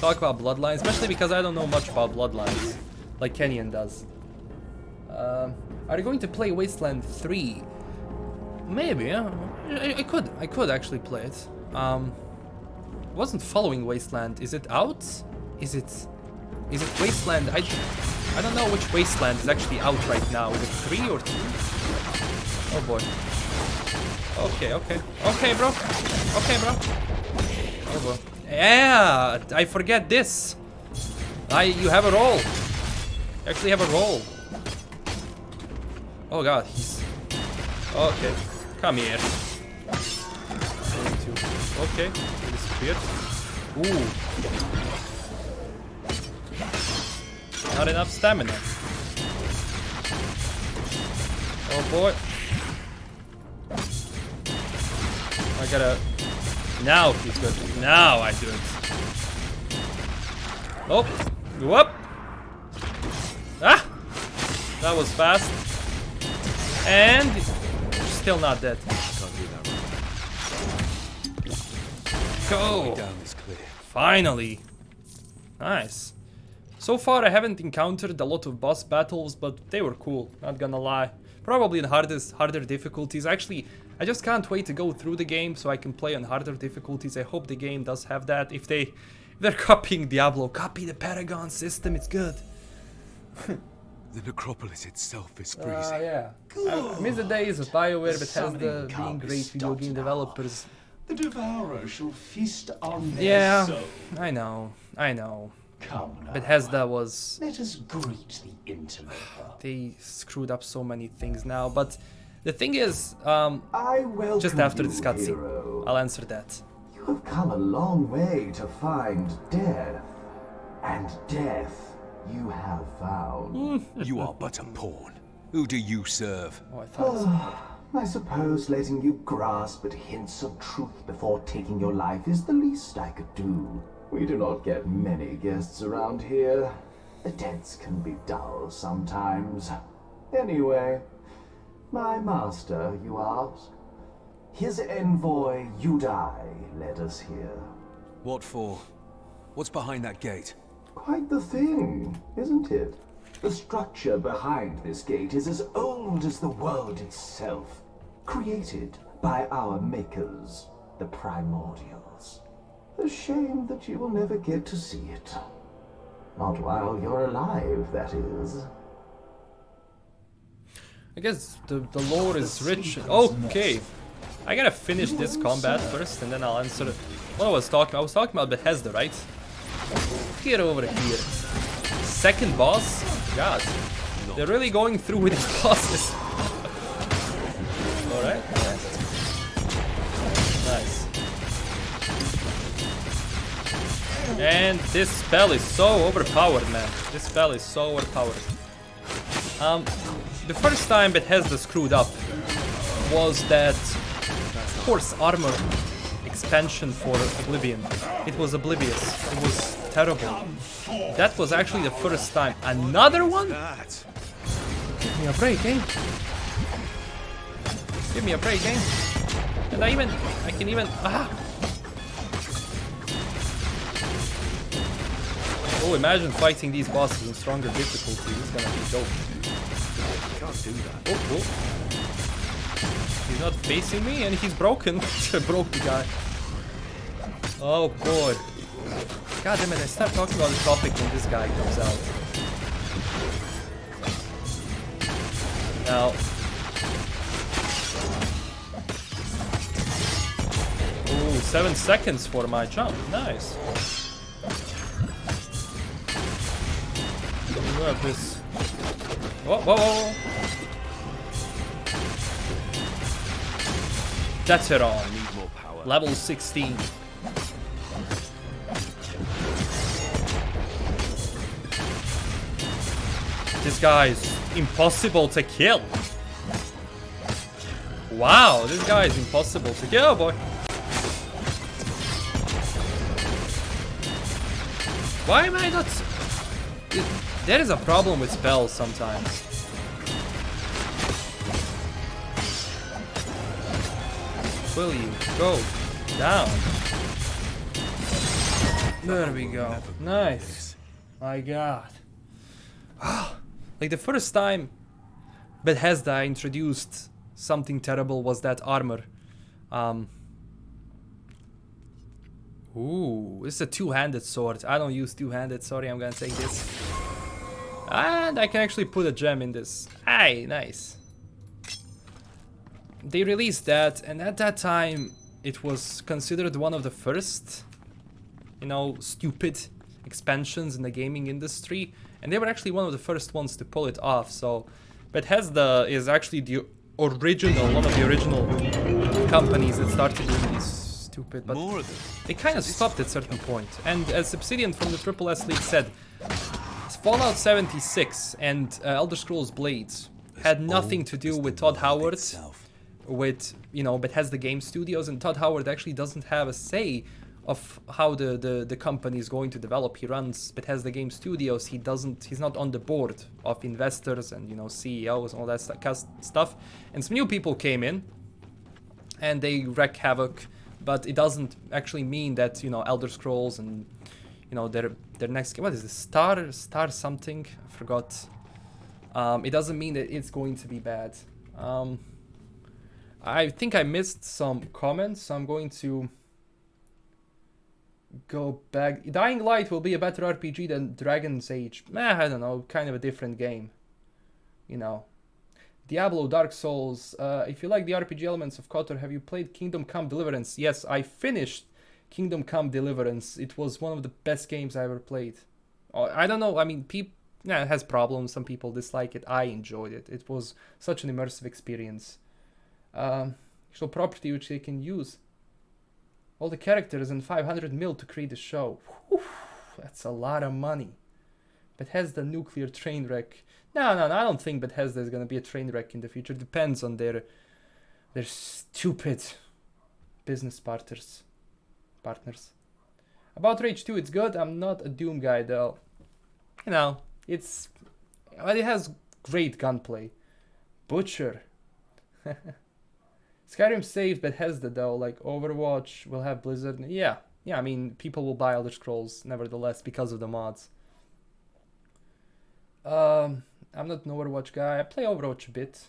talk about Bloodlines, especially because I don't know much about Bloodlines, like Kenyan does. Are you going to play Wasteland 3? Maybe, yeah. I could actually play it. Wasn't following Wasteland. Is it out? Is it Wasteland? I don't know which Wasteland is actually out right now. Is it 3 or 2? Oh boy. Okay, bro. Okay, bro. Oh boy. Yeah, I forget this. You have a roll. You actually have a roll. Oh god, he's... Okay, come here. Okay, he disappeared. Ooh. Not enough stamina. Oh boy. I gotta... Now he's good. Now I do it. Oh! Whoop! Ah! That was fast. And... Still not dead. Can't do that right. Go! Down is clear. Finally! Nice. So far I haven't encountered a lot of boss battles, but they were cool, not gonna lie. Probably in harder difficulties. Actually, I just can't wait to go through the game so I can play on harder difficulties. I hope the game does have that. If they're copying Diablo, copy the Paragon system, it's good. The necropolis itself is freezing. Yeah. I miss the days of BioWare Bethesda being great video game developers. The devourer shall feast on their Yeah, soul. I know. Come now. Bethesda was... Let us greet the interloper. They screwed up so many things now, but the thing is, I welcome just after you, this cutscene, hero. I'll answer that. You have come a long way to find death, and death you have found. You are but a pawn. Who do you serve? Oh, I thought I suppose letting you grasp at hints of truth before taking your life is the least I could do. We do not get many guests around here. The debts can be dull sometimes. Anyway, my master, you ask? His envoy, Udai, led us here. What for? What's behind that gate? Quite the thing, isn't it? The structure behind this gate is as old as the world itself, created by our makers, the primordials. A shame that you will never get to see it. Not while you're alive, that is. I guess the lore is rich. Okay. I gotta finish this combat first and then I'll answer what I was talking about Bethesda, right? Get over here. Second boss? God. They're really going through with these bosses. Alright. Nice. And this spell is so overpowered, man. This spell is so overpowered. The first time Bethesda screwed up was that Horse Armor expansion for Oblivion. It was oblivious. It was terrible. That was actually the first time. Another one? Give me a break, game. Give me a break, game. And I can even. Oh, imagine fighting these bosses in stronger difficulty. It's gonna be dope. Can't do that. Oh. He's not facing me and he's broken. I broke the guy. Oh boy. God damn it, I start talking about the topic when this guy comes out. Now. Ooh, 7 seconds for my jump. Nice. We have this. Whoa. That's it all. Need more power. Level 16. This guy is impossible to kill. Wow, this guy is impossible to kill, boy. Why am I not... There is a problem with spells sometimes. Will you go down? There we go. Nice. My God. Like the first time Bethesda introduced something terrible was that armor. Ooh, this is a two-handed sword. I don't use two-handed. Sorry, I'm gonna take this. And I can actually put a gem in this. Hey, nice. They released that, and at that time it was considered one of the first, you know, stupid expansions in the gaming industry, and they were actually one of the first ones to pull it off. So Bethesda is actually the original, one of the original companies that started doing these stupid, but they kind of stopped at a certain point. And as Obsidian from the Triple S League said, Fallout 76 and Elder Scrolls Blades had nothing to do with Todd Howard, with, you know, Bethesda Game Studios, and Todd Howard actually doesn't have a say of how the company is going to develop. He runs Bethesda Game Studios. He's not on the board of investors and, you know, CEOs and all that stuff. And some new people came in and they wreak havoc, but it doesn't actually mean that, you know, Elder Scrolls and, you know, their next game, what is this, Star something, I forgot. It doesn't mean that it's going to be bad. I think I missed some comments, so I'm going to go back. Dying Light will be a better RPG than Dragon's Age. I don't know, kind of a different game, you know. Diablo, Dark Souls. If you like the RPG elements of KOTOR, have you played Kingdom Come Deliverance? Yes, I finished Kingdom Come Deliverance. It was one of the best games I ever played. I don't know, I mean, it has problems. Some people dislike it. I enjoyed it. It was such an immersive experience. Actual property which they can use. All the characters and 500 mil to create a show. Whew, that's a lot of money. Bethesda nuclear train wreck. No, I don't think Bethesda is gonna be a train wreck in the future. Depends on their stupid business partners. About Rage 2, it's good. I'm not a Doom guy though. You know, it has great gunplay. Butcher. Skyrim saved Bethesda though, like Overwatch will have Blizzard. Yeah, I mean, people will buy Elder Scrolls nevertheless because of the mods. I'm not an Overwatch guy. I play Overwatch a bit.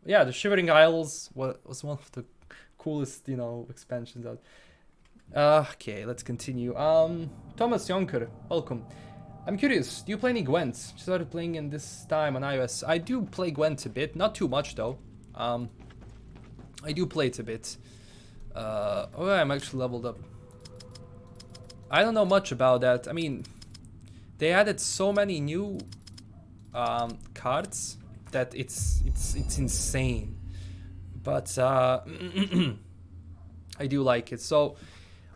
Yeah, the Shivering Isles was one of the coolest, you know, expansions out. Okay, let's continue. Thomas Jonker, welcome. I'm curious, do you play any Gwent? Started playing in this time on iOS. I do play Gwent a bit, not too much though. I do play it a bit. Oh, I'm actually leveled up. I don't know much about that. I mean, they added so many new cards that it's insane. But I do like it. So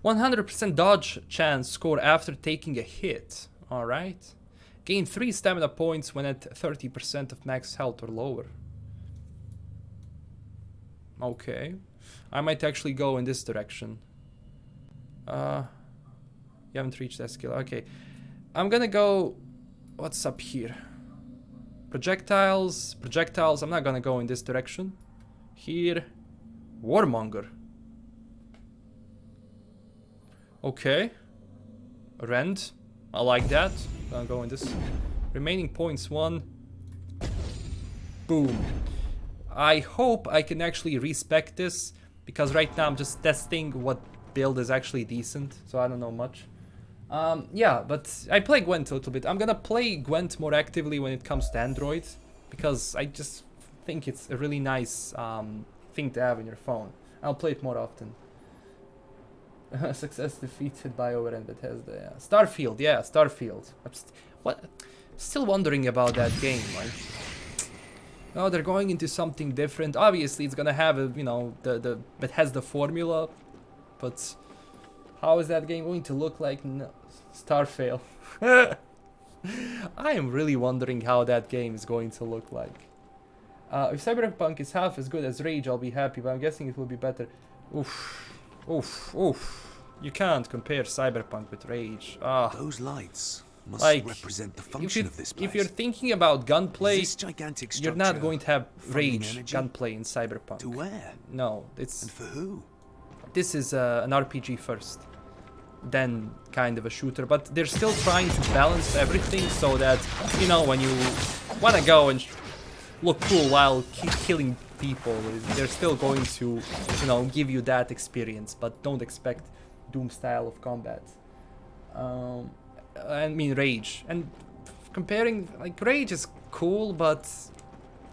100% dodge chance score after taking a hit. All right. Gain 3 stamina points when at 30% of max health or lower. Okay. I might actually go in this direction. You haven't reached that skill. Okay. I'm gonna go... What's up here? Projectiles. Projectiles. I'm not gonna go in this direction. Here. Warmonger. Okay. Rend. I like that. I'm gonna go in this. Remaining points 1. Boom. I hope I can actually respec this, because right now I'm just testing what build is actually decent, so I don't know much. Yeah, but I play Gwent a little bit. I'm gonna play Gwent more actively when it comes to Android, because I just think it's a really nice thing to have in your phone. I'll play it more often. Success defeated BioWare and Bethesda. Yeah. Starfield, yeah, Starfield. Still wondering about that game. Like, oh, they're going into something different. Obviously, it's gonna have a, you know, the Bethesda formula, but how is that game going to look like? No, Starfield. I am really wondering how that game is going to look like. If Cyberpunk is half as good as Rage, I'll be happy, but I'm guessing it will be better. Oof. Oof, oof. You can't compare Cyberpunk with Rage. Those lights must like, represent the function of this place. If you're thinking about gunplay, This gigantic you're not going to have Rage energy? gunplay in Cyberpunk. To where? No, it's... And for who? This is an RPG first, then kind of a shooter, but they're still trying to balance everything so that, you know, when you want to go and look cool while killing people, they're still going to, you know, give you that experience, but don't expect Doom style of combat. I mean Rage, and comparing, like, Rage is cool, but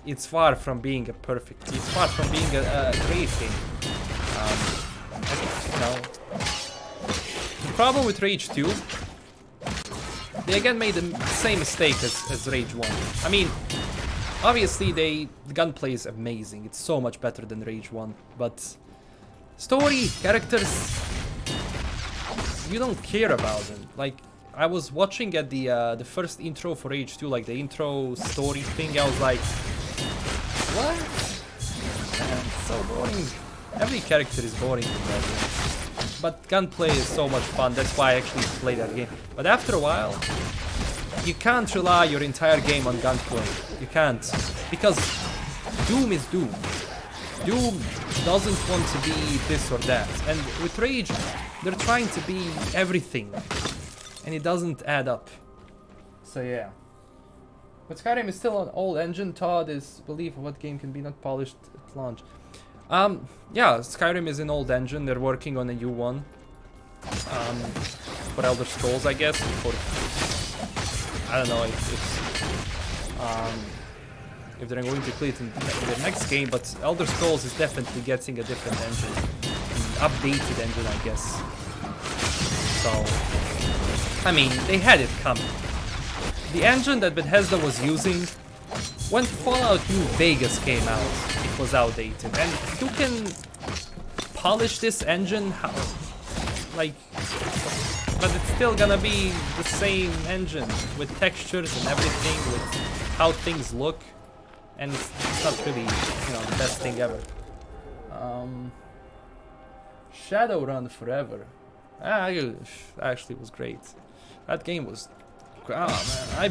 it's far from being a perfect, it's far from being a great thing. You know, the problem with Rage 2, they again made the same mistake as Rage 1. I mean, obviously, the gunplay is amazing. It's so much better than Rage 1. But story, characters, you don't care about them. Like, I was watching at the first intro for Rage 2, like the intro story thing. I was like, what? Man, it's so boring. Every character is boring in that game. But gunplay is so much fun. That's why I actually play that game. But after a while, you can't rely your entire game on gunplay. You can't. Because Doom is Doom. Doom doesn't want to be this or that. And with Rage, they're trying to be everything. And it doesn't add up. So yeah. But Skyrim is still an old engine. Todd is belief of what game can be not polished at launch. Yeah, Skyrim is an old engine. They're working on a new one. For Elder Scrolls, I guess. For, I don't know if they're going to play it in the next game, but Elder Scrolls is definitely getting a different engine. An updated engine, I guess. So, I mean, they had it coming. The engine that Bethesda was using, when Fallout New Vegas came out, it was outdated. And you can polish this engine, like, but it's still gonna be the same engine with textures and everything, with how things look, and it's not really, you know, the best thing ever. Shadowrun Forever. Actually was great. That game was, oh man, I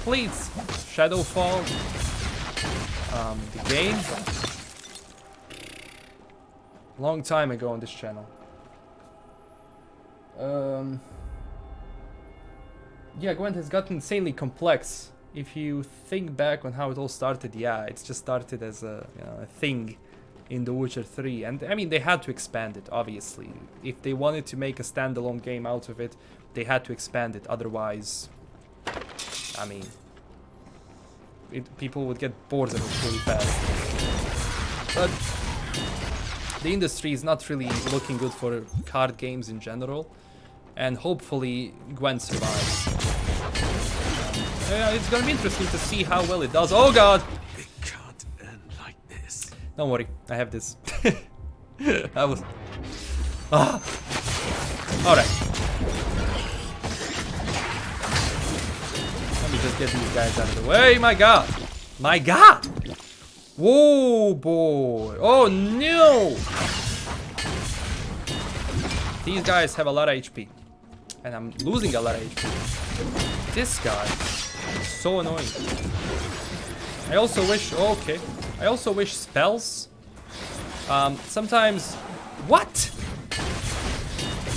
played Shadowfall, the game, long time ago on this channel. Yeah, Gwent has gotten insanely complex. If you think back on how it all started, yeah, it's just started as a, you know, a thing in The Witcher 3. And I mean, they had to expand it, obviously. If they wanted to make a standalone game out of it, they had to expand it. Otherwise, I mean, people would get bored of it really fast. But the industry is not really looking good for card games in general. And hopefully Gwent survives. Yeah, it's gonna be interesting to see how well it does. Oh god! It can't end like this. Don't worry, I have this. I was... Ah! Alright. Let me just get these guys out of the way. My god! My god! Whoa, boy! Oh no! These guys have a lot of HP. And I'm losing a lot of HP. This guy is so annoying. I also wish... Okay. I also wish spells... sometimes... What?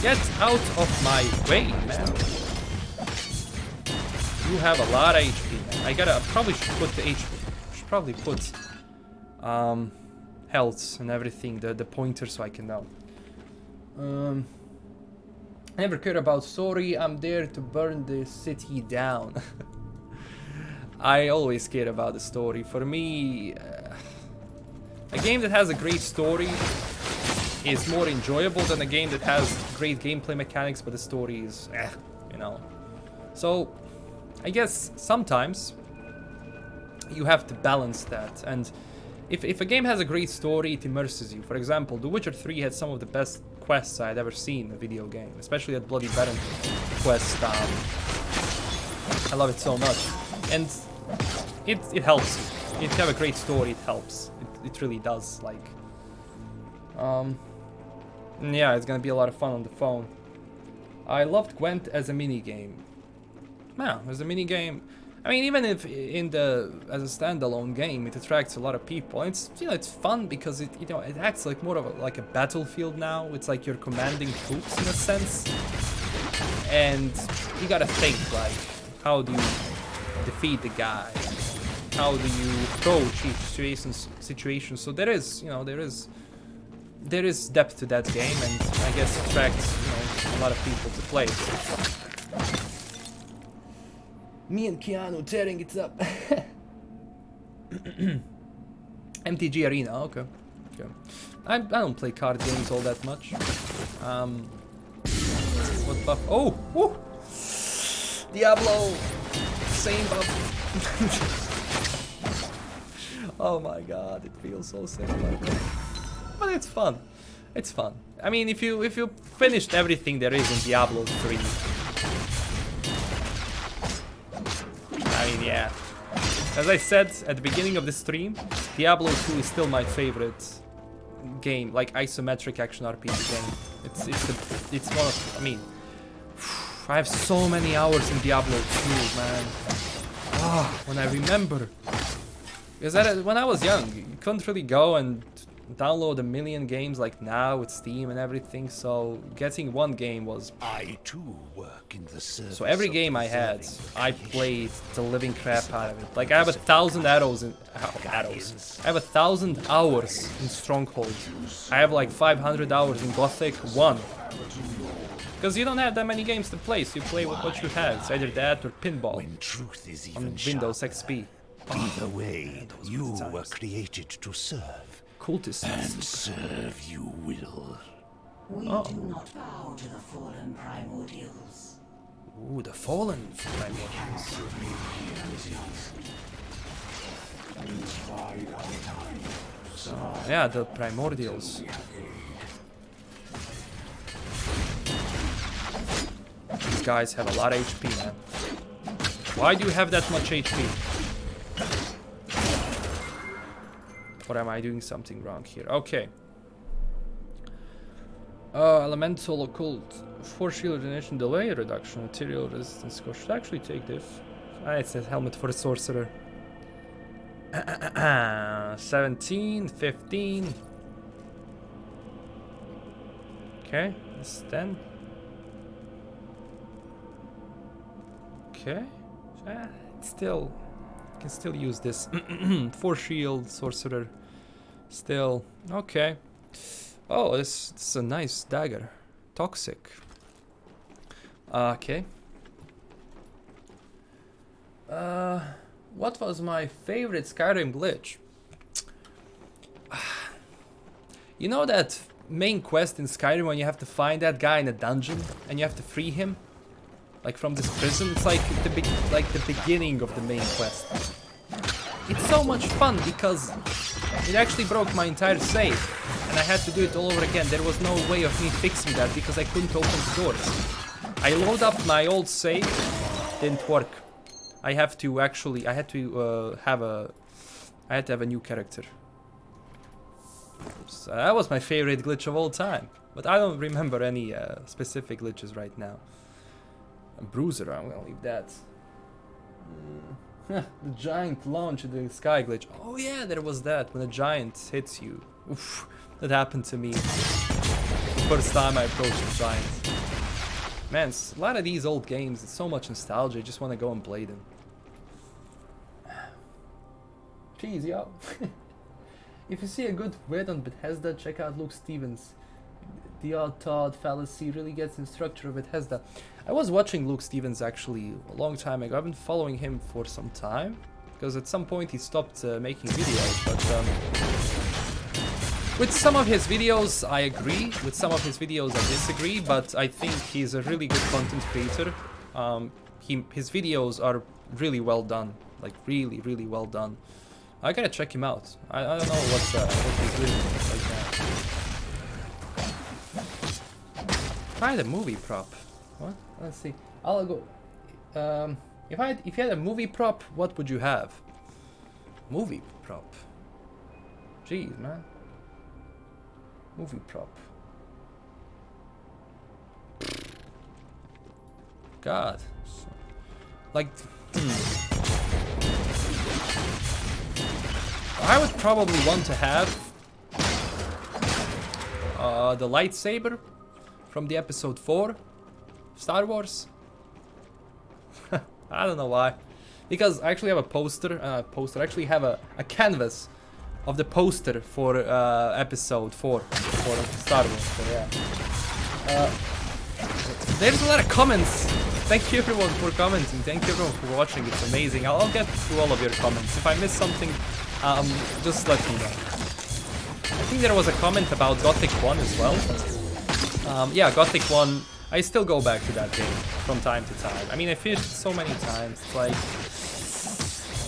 Get out of my way, man. You have a lot of HP, man. I probably should put the HP... Should probably put... health and everything. The pointer so I can know. I never cared about story, I'm there to burn the city down. I always care about the story. For me, a game that has a great story is more enjoyable than a game that has great gameplay mechanics, but the story is you know. So, I guess sometimes you have to balance that. And if a game has a great story, it immerses you. For example, The Witcher 3 had some of the best quests I'd ever seen in a video game, especially that Bloody Baron quest. I love it so much, and it helps you. If you have a great story, it helps. It really does. Like, yeah, it's gonna be a lot of fun on the phone. I loved Gwent as a mini game. Yeah, as a mini game. I mean, even if as a standalone game, it attracts a lot of people. And it's, you know, it's fun because it acts like more of a battlefield now. It's like you're commanding troops in a sense, and you gotta think like, how do you defeat the guy? How do you approach each situation? So there is, you know, there is depth to that game, and I guess attracts, you know, a lot of people to play. Me and Keanu tearing it up. MTG Arena, okay. I don't play card games all that much. What buff? Oh! Woo! Diablo! Same buff. Oh my god, it feels so similar. But it's fun. It's fun. I mean, if you finished everything there is in Diablo 3, I mean, yeah. As I said at the beginning of the stream, Diablo 2 is still my favorite game, like isometric action RPG game. It's one of, I mean, I have so many hours in Diablo 2, man. Ah, when I remember, because when I was young, you couldn't really go and download a million games like now with Steam and everything, so getting one game was... I too work in the service. So every game I had, I played the living crap out of it. Like, I have 1,000 arrows in... arrows. I have 1,000 hours in Stronghold. I have like 500 hours in Gothic 1. Because you don't have that many games to play, so you play with what you have. It's either that or pinball When truth is even on Windows XP. Either way, you were created to serve. Cultists. And serve you will. We do not bow to the fallen primordials. Ooh, the fallen primordials. Yeah, the primordials. These guys have a lot of HP, man. Why do you have that much HP? Or am I doing something wrong here? Okay. Elemental occult. Force shield regeneration delay reduction. Material resistance score. Should I actually take this? It says helmet for a sorcerer. 17, 15. Okay, this is 10. Okay. Still, can still use this. 4 shield, sorcerer. Still, okay. Oh, this is a nice dagger. Toxic. Okay. What was my favorite Skyrim glitch? You know that main quest in Skyrim when you have to find that guy in a dungeon and you have to free him? Like from this prison? It's like the beginning of the main quest. It's so much fun because it actually broke my entire save and I had to do it all over again. There was no way of me fixing that because I couldn't open the doors. I load up my old save, didn't work. I had to have a new character. So that was my favorite glitch of all time, but I don't remember any specific glitches right now. A bruiser, I'm gonna leave that. The giant launch in the sky glitch. Oh yeah, there was that when a giant hits you. Oof, that happened to me. The first time I approached the giant. Man, a lot of these old games, it's so much nostalgia, I just want to go and play them. Jeez, yo. If you see a good vid on Bethesda, check out Luke Stevens. The odd Todd fallacy really gets in structure of Bethesda. I was watching Luke Stevens actually a long time ago. I've been following him for some time, because at some point he stopped making videos, but with some of his videos I agree, with some of his videos I disagree, but I think he's a really good content creator. His videos are really well done, like really, really well done. I gotta check him out. I don't know what he's doing right now. Find a movie prop. What? Let's see. I'll go. If you had a movie prop, what would you have? Movie prop. Jeez, man. Movie prop. God. Like. I would probably want to have the lightsaber from the episode 4 Star Wars. I don't know why. Because I actually have a poster. I actually have a canvas of the poster for episode 4 for Star Wars. So yeah. There's a lot of comments. Thank you everyone for commenting. Thank you everyone for watching. It's amazing. I'll get through all of your comments. If I miss something, just let me know. I think there was a comment about Gothic 1 as well. Yeah, Gothic 1. I still go back to that game from time to time. I mean, I finished it so many times. It's like,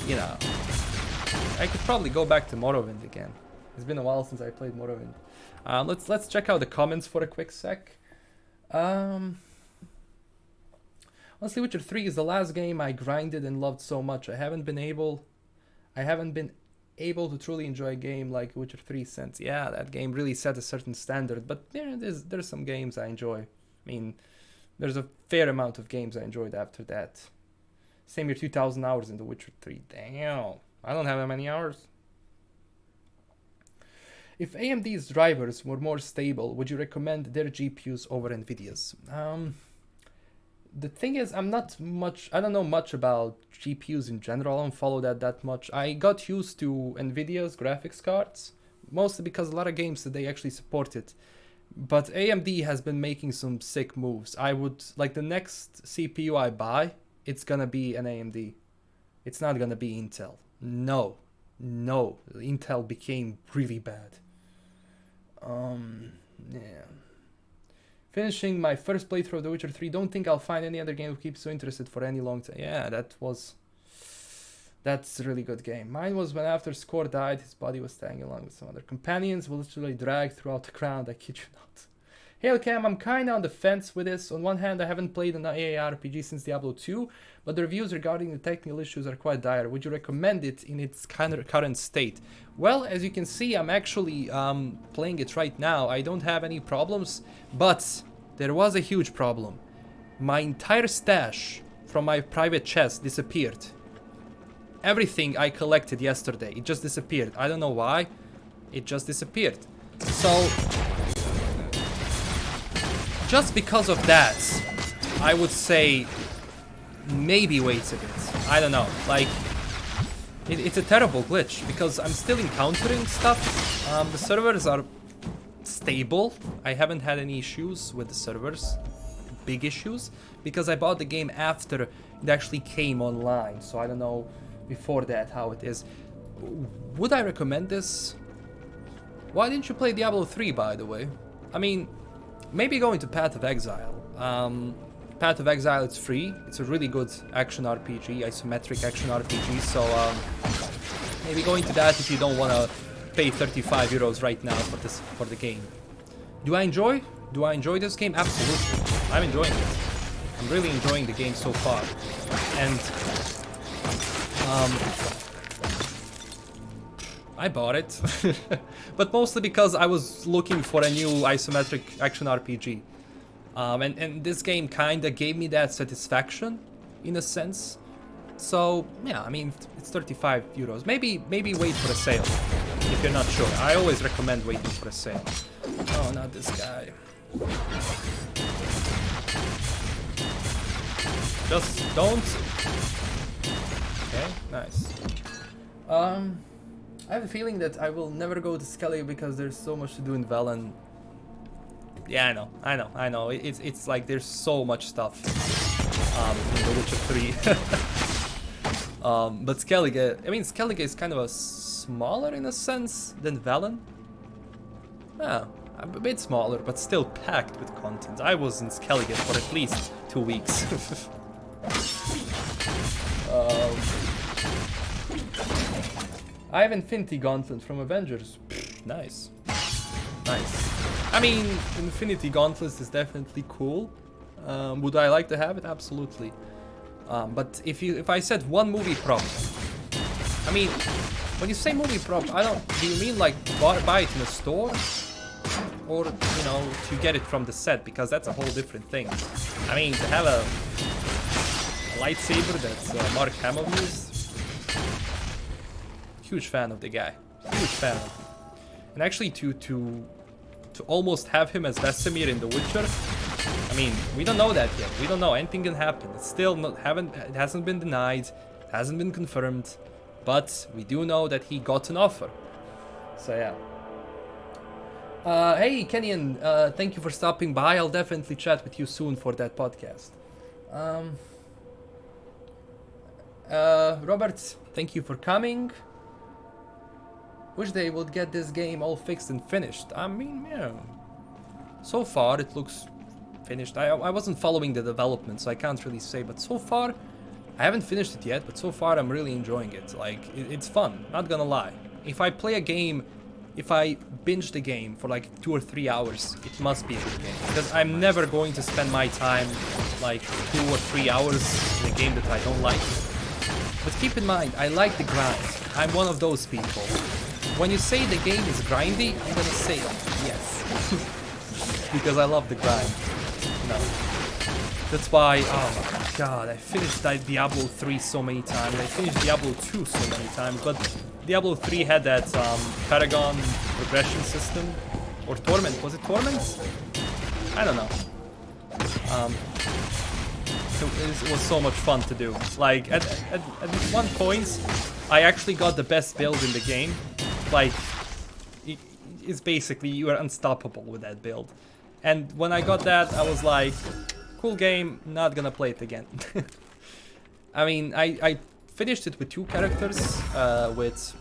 you know, I could probably go back to Morrowind again. It's been a while since I played Morrowind. Let's check out the comments for a quick sec. Honestly, Witcher 3 is the last game I grinded and loved so much. I haven't been able to truly enjoy a game like Witcher 3 since. Yeah, that game really set a certain standard, but there's some games I enjoy. I mean, there's a fair amount of games I enjoyed after that. Same here, 2,000 hours in The Witcher 3. Damn, I don't have that many hours. If AMD's drivers were more stable, would you recommend their GPUs over Nvidia's? The thing is, I don't know much about GPUs in general. I don't follow that much. I got used to Nvidia's graphics cards, mostly because a lot of games that they actually support it. But AMD has been making some sick moves. I would, like, the next CPU I buy, it's gonna be an AMD. It's not gonna be Intel. No. Intel became really bad. Yeah. Finishing my first playthrough of The Witcher 3. Don't think I'll find any other game that keeps so interested for any long time. Yeah, that's a really good game. Mine was when after Score died, his body was tagging along with some other companions, was literally dragged throughout the ground. I kid you not. Hail Cam, I'm kinda on the fence with this. On one hand, I haven't played an AARPG since Diablo 2, but the reviews regarding the technical issues are quite dire. Would you recommend it in its current state? Well, as you can see, I'm actually playing it right now. I don't have any problems, but there was a huge problem. My entire stash from my private chest disappeared. Everything I collected yesterday, it just disappeared. I don't know why, it just disappeared. So, just because of that, I would say maybe waits a bit. I don't know. Like, it's a terrible glitch because I'm still encountering stuff. The servers are stable. I haven't had any issues with the servers, big issues, because I bought the game after it actually came online. So I don't know before that how it is. Would I recommend this? Why didn't you play Diablo 3, by the way? I mean, maybe going to Path of Exile. Path of Exile, it's free. It's a really good action RPG, isometric action RPG. So maybe going to that if you don't want to pay 35 euros right now for the game. Do I enjoy this game? Absolutely. I'm enjoying it. I'm really enjoying the game so far. And I bought it, but mostly because I was looking for a new isometric action RPG. And this game kinda gave me that satisfaction, in a sense. So yeah, I mean, it's 35 euros. Maybe wait for a sale, if you're not sure. I always recommend waiting for a sale. Oh, not this guy. Just don't. Okay, nice. I have a feeling that I will never go to Skellige because there's so much to do in Velen. Yeah, I know. It's like there's so much stuff in The Witcher 3. But Skellige, I mean, Skellige is kind of a smaller in a sense than Velen. Yeah, a bit smaller, but still packed with content. I was in Skellige for at least 2 weeks. I have Infinity Gauntlet from Avengers. Nice. I mean, Infinity Gauntlet is definitely cool. Would I like to have it? Absolutely. But if I said one movie prop, I mean, when you say movie prop, do you mean like buy it in a store? Or, you know, to get it from the set? Because that's a whole different thing. I mean, to have a lightsaber that Mark Hamill used. Huge fan of the guy. Huge fan of him. And actually to almost have him as Vesemir in The Witcher, I mean, we don't know that yet. We don't know. Anything can happen. It's still it hasn't been denied. It hasn't been confirmed. But we do know that he got an offer. So yeah. Hey Kenyan, thank you for stopping by. I'll definitely chat with you soon for that podcast. Robert, thank you for coming. Wish they would get this game all fixed and finished. I mean, yeah. So far it looks finished. I wasn't following the development, so I can't really say, but so far I haven't finished it yet, but so far I'm really enjoying it. Like, it's fun, not gonna lie. If I play a game, if I binge the game for like 2 or 3 hours, it must be a good game. Because I'm never going to spend my time like 2 or 3 hours in a game that I don't like. But keep in mind, I like the grind. I'm one of those people. When you say the game is grindy, I'm gonna say yes. Because I love the grind. No. That's why, oh my god, I finished Diablo 3 so many times. I finished Diablo 2 so many times, but Diablo 3 had that Paragon progression system. Or Torment, was it Torment? I don't know. It was so much fun to do. Like, at one point, I actually got the best build in the game. Like, it's basically, you are unstoppable with that build. And when I got that, I was like, cool game, not gonna play it again. I mean, I finished it with 2 characters, with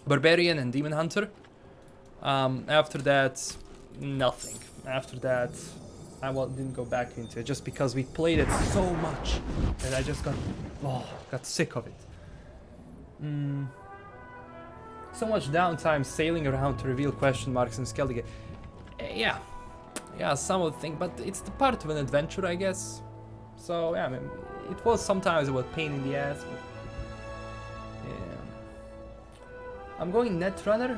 Barbarian and Demon Hunter. After that, nothing. After that, I didn't go back into it just because we played it so much that I just got sick of it. So much downtime sailing around to reveal question marks in Skellige. Yeah, some of the thing, but it's the part of an adventure, I guess. So yeah, I mean, it was sometimes about pain in the ass, but yeah. I'm going Netrunner,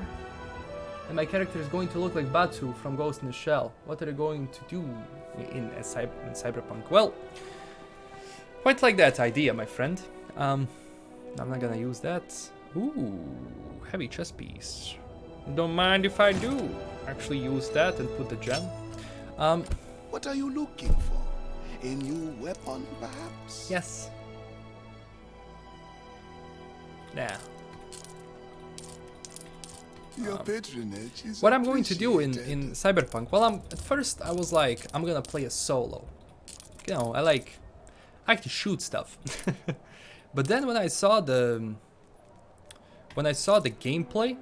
and my character is going to look like Batu from Ghost in the Shell. What are they going to do in Cyberpunk? Well, quite like that idea, my friend. I'm not gonna use that. Ooh, heavy chest piece. Don't mind if I do. Actually use that and put the gem. What are you looking for? A new weapon, perhaps? Yes. Yeah. Your patronage is What I'm going to do in appreciated. Cyberpunk, well, at first I was like, I'm gonna play a solo. You know, I like to shoot stuff. But then when I saw the gameplay,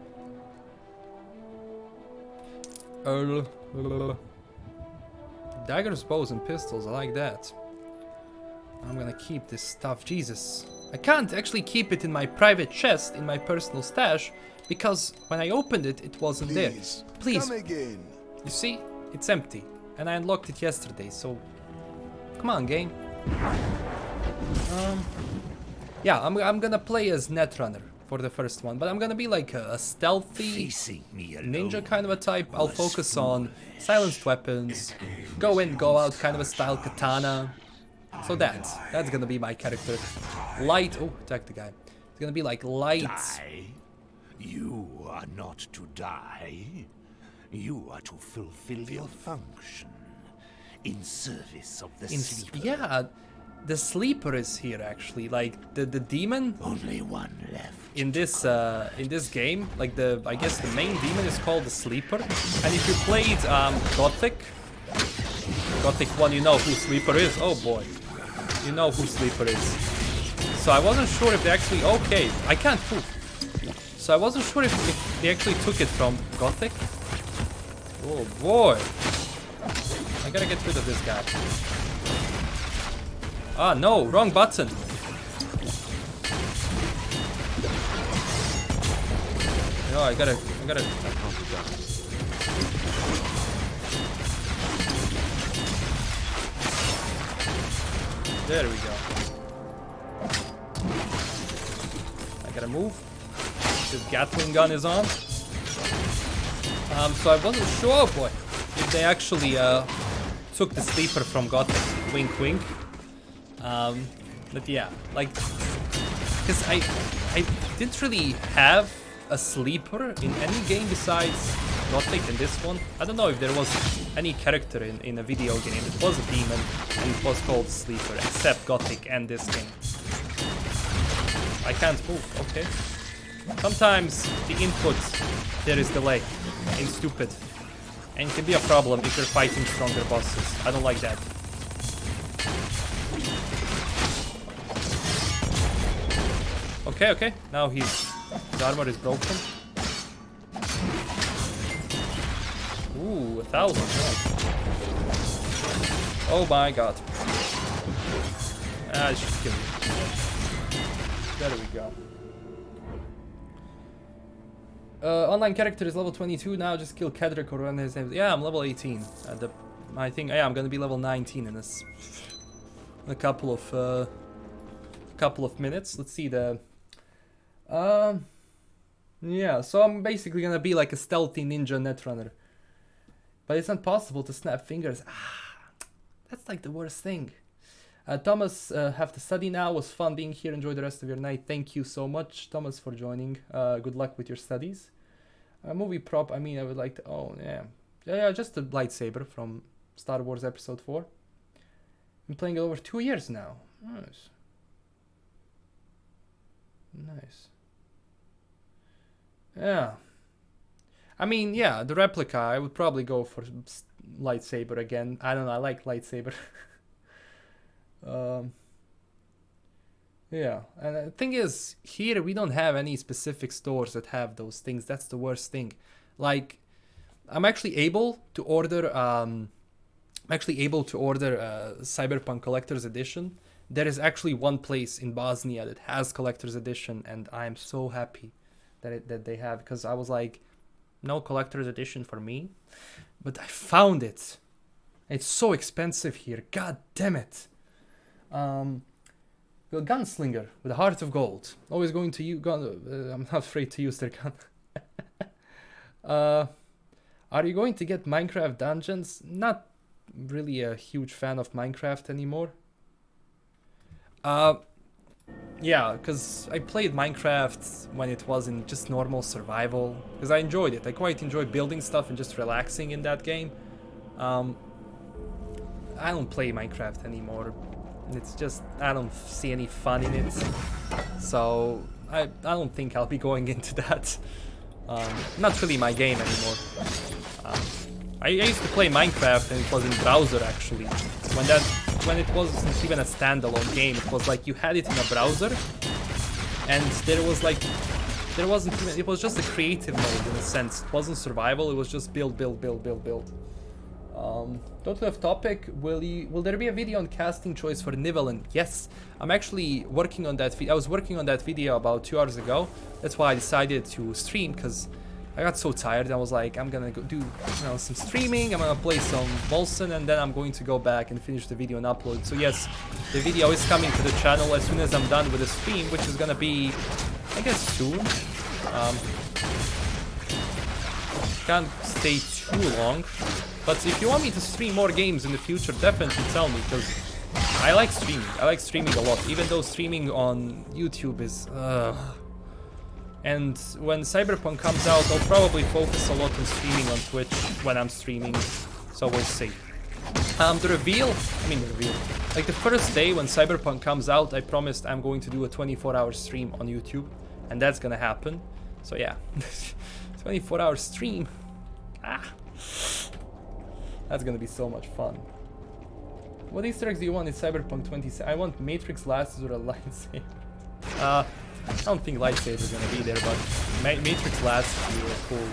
daggers, bows, and pistols, I like that. I'm gonna keep this stuff. Jesus, I can't actually keep it in my private chest in my personal stash because when I opened it, it wasn't there. Please, come again. you see, it's empty, and I unlocked it yesterday. So, come on, game. Yeah, I'm gonna play as Netrunner for the first one, but I'm gonna be like a stealthy ninja kind of a type. I'll focus on silenced weapons, go in, go out kind of a style katana. So that's gonna be my character. Light. Oh, attack the guy. It's gonna be like light. Die? You are not to die. You are to fulfill your function in service of the sleeper. Yeah, the sleeper is here actually. Like the demon Only one left. in this game. Like I guess the main demon is called the sleeper. And if you played Gothic 1, you know who sleeper is. Oh boy, you know who sleeper is. So I wasn't sure if they actually. Okay, I can't prove. So I wasn't sure if they actually took it from Gothic. Oh boy. I gotta get rid of this guy. Ah no, wrong button. No, I gotta. There we go. I gotta move. This Gatling gun is on. So I wasn't sure, oh boy, if they actually took the sleeper from Gothic. Wink, wink. But yeah, like, because I didn't really have a sleeper in any game besides Gothic and this one. I don't know if there was any character in a video game that was a demon and it was called sleeper, except Gothic and this game. I can't move, okay. Sometimes the input, there is delay, in stupid. And it can be a problem if you're fighting stronger bosses. I don't like that. Okay, okay, now his armor is broken. Ooh, 1,000, nice. Oh my god. I should kill you. There we go. Online character is level 22 now, just kill Kedrick or run his name. Yeah, I'm level 18. I think, yeah, I'm gonna be level 19 in this. In a couple of minutes. Let's see the... yeah, so I'm basically gonna be like a stealthy ninja netrunner. But it's not possible to snap fingers. That's like the worst thing. Thomas, have to study now. Was fun being here. Enjoy the rest of your night. Thank you so much, Thomas, for joining. Good luck with your studies. Movie prop, I mean, I would like to... Oh, yeah. Yeah, just a lightsaber from Star Wars Episode 4. Been playing it over 2 years now. Nice. Nice. Yeah. I mean, yeah, the replica, I would probably go for lightsaber again. I don't know, I like lightsaber. Yeah, and the thing is, here we don't have any specific stores that have those things. That's the worst thing. Like, I'm actually able to order Cyberpunk Collector's Edition. There is actually one place in Bosnia that has Collector's Edition, and I'm so happy that they have, because I was like, no Collector's Edition for me, but I found it. It's so expensive here. God damn it. A gunslinger with a heart of gold. Always going to use gun. I'm not afraid to use their gun. Are you going to get Minecraft dungeons? Not really a huge fan of Minecraft anymore. Yeah, because I played Minecraft when it was in just normal survival. Because I enjoyed it. I quite enjoyed building stuff and just relaxing in that game. I don't play Minecraft anymore. It's just, I don't see any fun in it. So I don't think I'll be going into that. Not really my game anymore. I used to play Minecraft and it was in browser actually. When it wasn't even a standalone game, it was like you had it in a browser, and there wasn't even, it was just a creative mode in a sense. It wasn't survival, it was just build. Totally off topic, will there be a video on casting choice for Nivellen? Yes, I'm actually working on that. I was working on that video about 2 hours ago. That's why I decided to stream, because I got so tired. I was like, I'm gonna go do some streaming, I'm gonna play some Wolcen, and then I'm going to go back and finish the video and upload. So yes, the video is coming to the channel as soon as I'm done with the stream, which is gonna be, I guess, soon. Can't stay too long, but if you want me to stream more games in the future, definitely tell me, because I like streaming. I like streaming a lot, even though streaming on YouTube is and when Cyberpunk comes out, I'll probably focus a lot on streaming on Twitch when I'm streaming, so we'll see. The reveal, like the first day when Cyberpunk comes out, I promised I'm going to do a 24-hour stream on YouTube, and that's gonna happen. So yeah, 24-hour stream. That's gonna be so much fun. What Easter eggs do you want in Cyberpunk 27? I want Matrix glasses or a lightsaber. I don't think lightsabers are gonna be there, but Matrix glasses would be cool.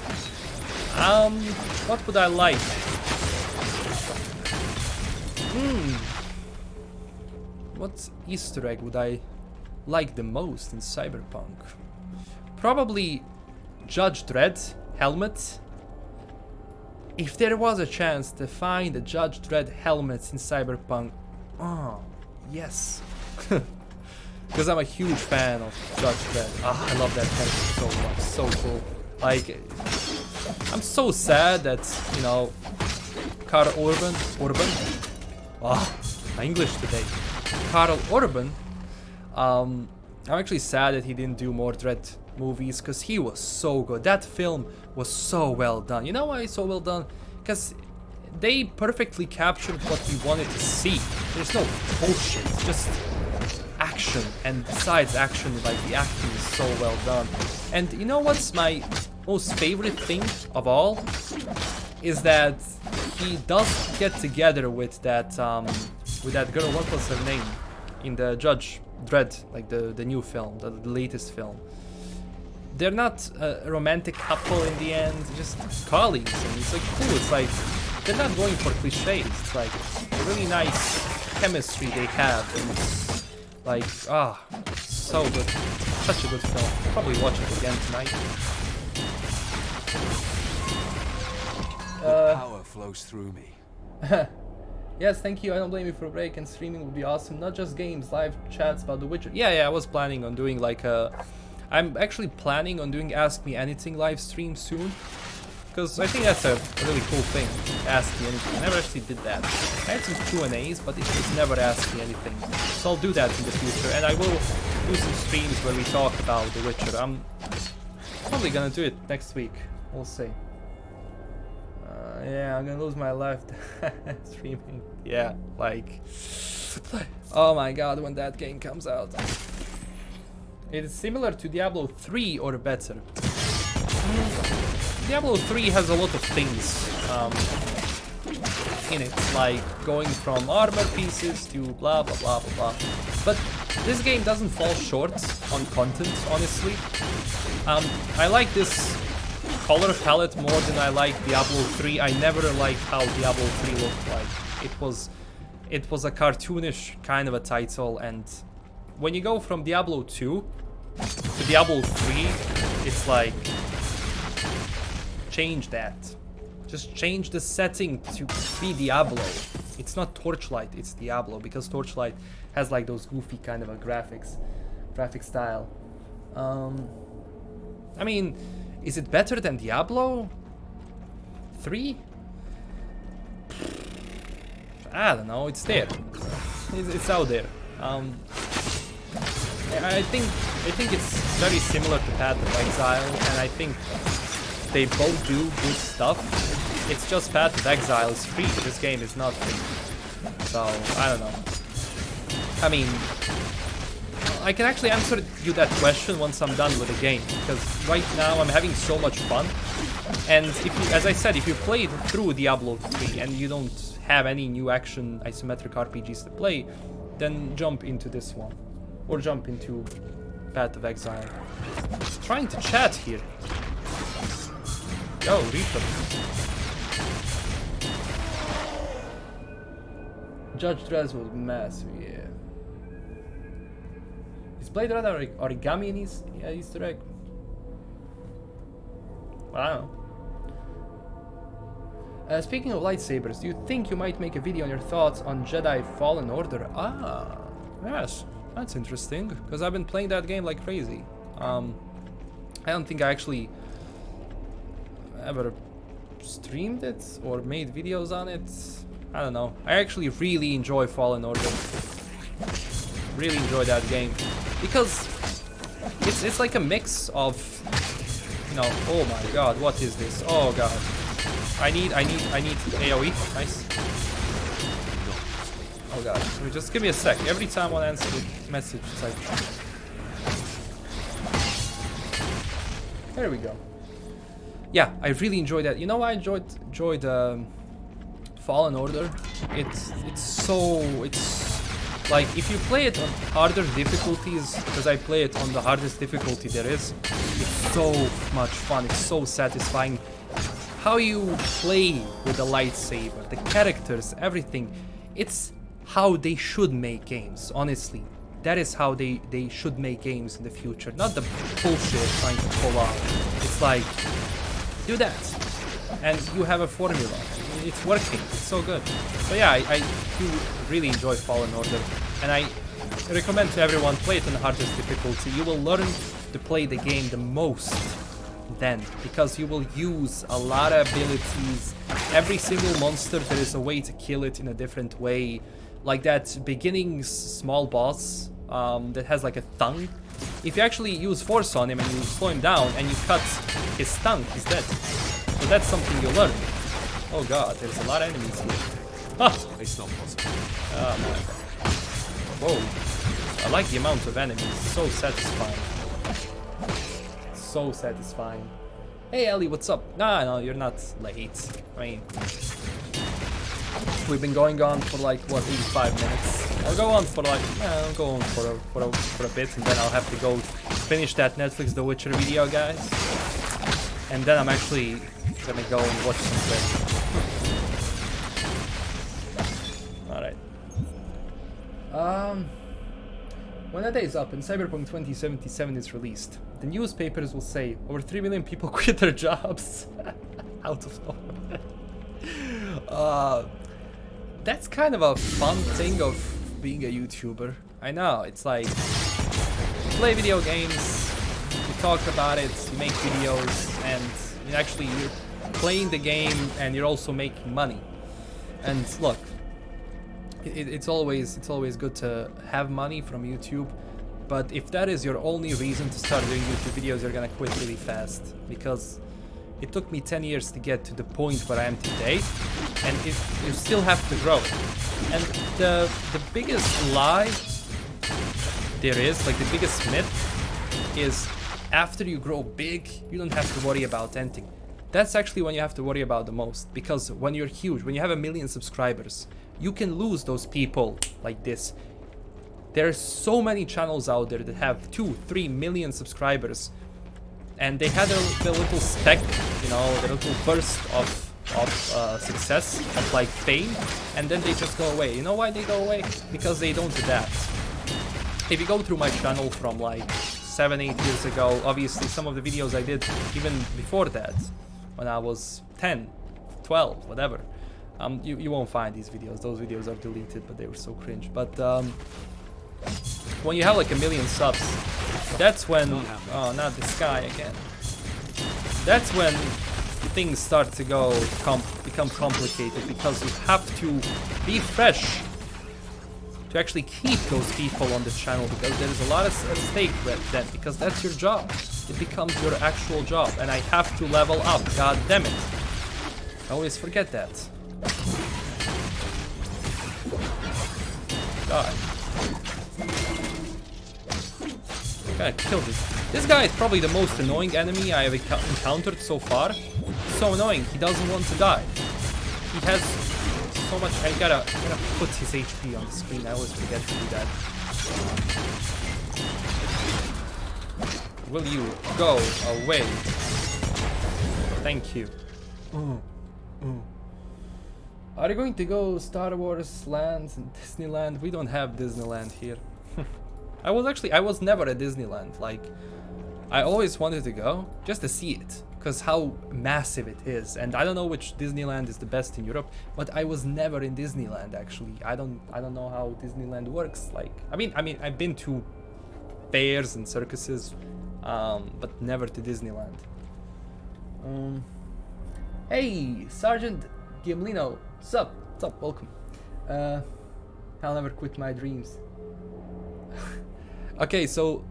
What would I like? What Easter egg would I like the most in Cyberpunk? Probably Judge Dredd helmet. If there was a chance to find a Judge Dredd helmet in Cyberpunk, oh, yes. Because I'm a huge fan of Judge Dredd. I love that character so much, so cool. Like, I'm so sad that, Karl Urban, my English today. Karl Urban, I'm actually sad that he didn't do more Dredd movies, because he was so good. That film was so well done. You know why it's so well done? Because they perfectly captured what we wanted to see. There's no bullshit, just action, and besides action, like, the acting is so well done. And you know what's my most favorite thing of all? Is that he does get together with that girl. What was her name in the Judge Dredd, like the new film, the latest film? They're not a romantic couple in the end, just colleagues, and it's like cool. It's like they're not going for cliches. It's like a really nice chemistry they have, and it's like so good, such a good film. I'll probably watch it again tonight. The power flows through me. Yes, thank you. I don't blame you for a break, and streaming would be awesome. Not just games, live chats about The Witcher. Yeah, I was planning on doing like I'm actually planning on doing Ask Me Anything live stream soon, because I think that's a really cool thing. Ask Me Anything. I never actually did that. I had some Q&As, but it was never Ask Me Anything. So I'll do that in the future, and I will do some streams where we talk about The Witcher. I'm probably gonna do it next week. We'll see. Yeah, I'm gonna lose my life streaming. Yeah, like, oh my god, when that game comes out. It is similar to Diablo 3 or better. Diablo 3 has a lot of things in it, like going from armor pieces to blah blah blah blah blah. But this game doesn't fall short on content, honestly. I like this color palette more than I like Diablo 3. I never liked how Diablo 3 looked like. It was a cartoonish kind of a title, and when you go from Diablo 2 to Diablo 3, it's like, change that. Just change the setting to be Diablo. It's not Torchlight, it's Diablo, because Torchlight has like those goofy kind of a graphic style. I mean, is it better than Diablo 3? I don't know, it's there. It's out there. I think it's very similar to Path of Exile, and I think they both do good stuff. It's just Path of Exile is free. This game is not free. So, I don't know. I mean, I can actually answer you that question once I'm done with the game, because right now I'm having so much fun. And if you, as I said, if you played through Diablo 3 and you don't have any new action isometric RPGs to play, then jump into this one. Or jump into Path of Exile. Trying to chat here. Yo, Reaper. Judge Dredd was massive, yeah. Is Blade Runner origami in his Easter egg? Well, I don't know. Speaking of lightsabers, do you think you might make a video on your thoughts on Jedi Fallen Order? Ah, yes, that's interesting, because I've been playing that game like crazy. I don't think I actually ever streamed it or made videos on it. I don't know. I actually really enjoy Fallen Order. Really enjoy that game because it's like a mix of, you know. Oh my God, what is this? Oh God, I need AOE. Nice. Oh God, just give me a sec. Every time I answer the message, it's like. There we go. Yeah, I really enjoyed that. You know, I enjoyed Fallen Order. It's like if you play it on harder difficulties, because I play it on the hardest difficulty there is, it's so much fun. It's so satisfying. How you play with the lightsaber, the characters, everything. It's how they should make games, honestly. That is how they should make games in the future. Not the bullshit trying to pull off. It's like, do that. And you have a formula. It's working. It's so good. So yeah, I do really enjoy Fallen Order. And I recommend to everyone, play it on the hardest difficulty. You will learn to play the game the most then. Because you will use a lot of abilities. Every single monster, there is a way to kill it in a different way. Like that beginning small boss that has like a tongue. If you actually use force on him and you slow him down and you cut his tongue, he's dead. So that's something you learn. Oh God, there's a lot of enemies here. Ah! It's not possible. Oh my God. Whoa. I like the amount of enemies. So satisfying. So satisfying. Hey Ellie, what's up? Nah, no, you're not late. I mean, we've been going on for like what, 85 minutes. I'll go on for like, I'll go on for a bit, and then I'll have to go finish that Netflix The Witcher video, guys. And then I'm actually gonna go and watch some play. All right. When a day is up and Cyberpunk 2077 is released, the newspapers will say over 3 million people quit their jobs. Out of nowhere. That's kind of a fun thing of being a YouTuber. I know, it's like, you play video games, you talk about it, you make videos, and you're playing the game and you're also making money. And look, it's always good to have money from YouTube, but if that is your only reason to start doing YouTube videos, you're gonna quit really fast, because it took me 10 years to get to the point where I am today, and you still have to grow. And the biggest lie there is, like the biggest myth, is after you grow big, you don't have to worry about anything. That's actually when you have to worry about the most, because when you're huge, when you have 1 million subscribers, you can lose those people like this. There's so many channels out there that have 2-3 million subscribers, and they had their little speck, their little burst of success, of like fame, and then they just go away. You know why they go away? Because they don't adapt. If you go through my channel from like 7-8 years ago, obviously some of the videos I did even before that, when I was 10, 12, whatever, you won't find these videos. Those videos are deleted, but they were so cringe. But when you have like 1 million subs, that's when, oh, not this guy again. That's when things start to become complicated, because you have to be fresh to actually keep those people on the channel, because there is a lot at stake then, because that's your job. It becomes your actual job, and I have to level up, god damn it. I always forget that. die. I'm gonna kill this. This guy is probably the most annoying enemy I have encountered so far. So annoying, he doesn't want to die. He has so much. I gotta put his HP on the screen. I always forget to do that. Will you go away? Thank you. Are you going to go Star Wars lands and Disneyland? We don't have Disneyland here. I was never at Disneyland. Like, I always wanted to go just to see it, because how massive it is. And I don't know which Disneyland is the best in Europe, but I was never in Disneyland actually. I don't know how Disneyland works. Like, I mean, I've been to fairs and circuses, but never to Disneyland. Hey, Sergeant Gimlino, sup, welcome. I'll never quit my dreams. Okay, so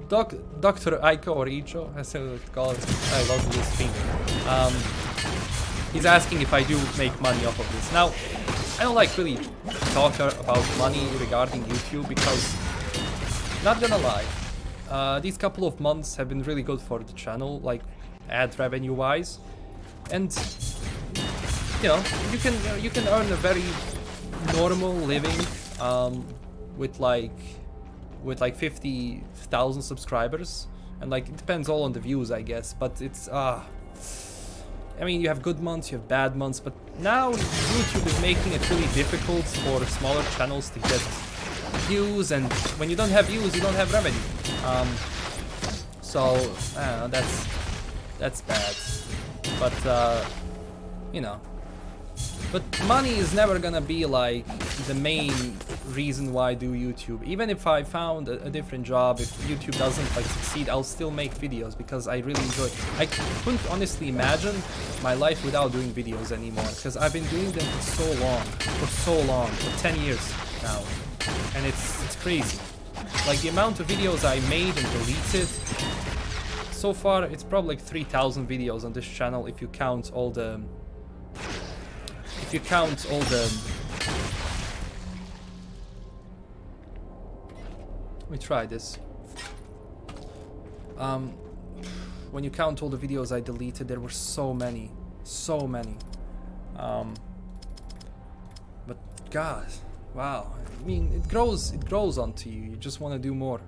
Dr. Aiko or Icho, I said to call it. I love this thing. He's asking if I do make money off of this. Now, I don't like really talk about money regarding YouTube because, not gonna lie, these couple of months have been really good for the channel, like ad revenue wise, and you know you can earn a very normal living with like 50,000 subscribers, and like it depends all on the views, I guess. But it's I mean, you have good months, you have bad months, but now YouTube is making it really difficult for smaller channels to get views, and when you don't have views, you don't have revenue. So I don't know, that's bad. But you know. But money is never gonna be like the main reason why I do YouTube. Even if I found a different job, if YouTube doesn't like succeed, I'll still make videos because I really enjoy. I couldn't honestly imagine my life without doing videos anymore, because I've been doing them for so long, for 10 years now, and it's crazy. Like the amount of videos I made and deleted. So far, it's probably like 3,000 videos on this channel if you count all the. Let me try this. When you count all the videos I deleted, there were so many. But God, wow. I mean, it grows onto you. You just want to do more.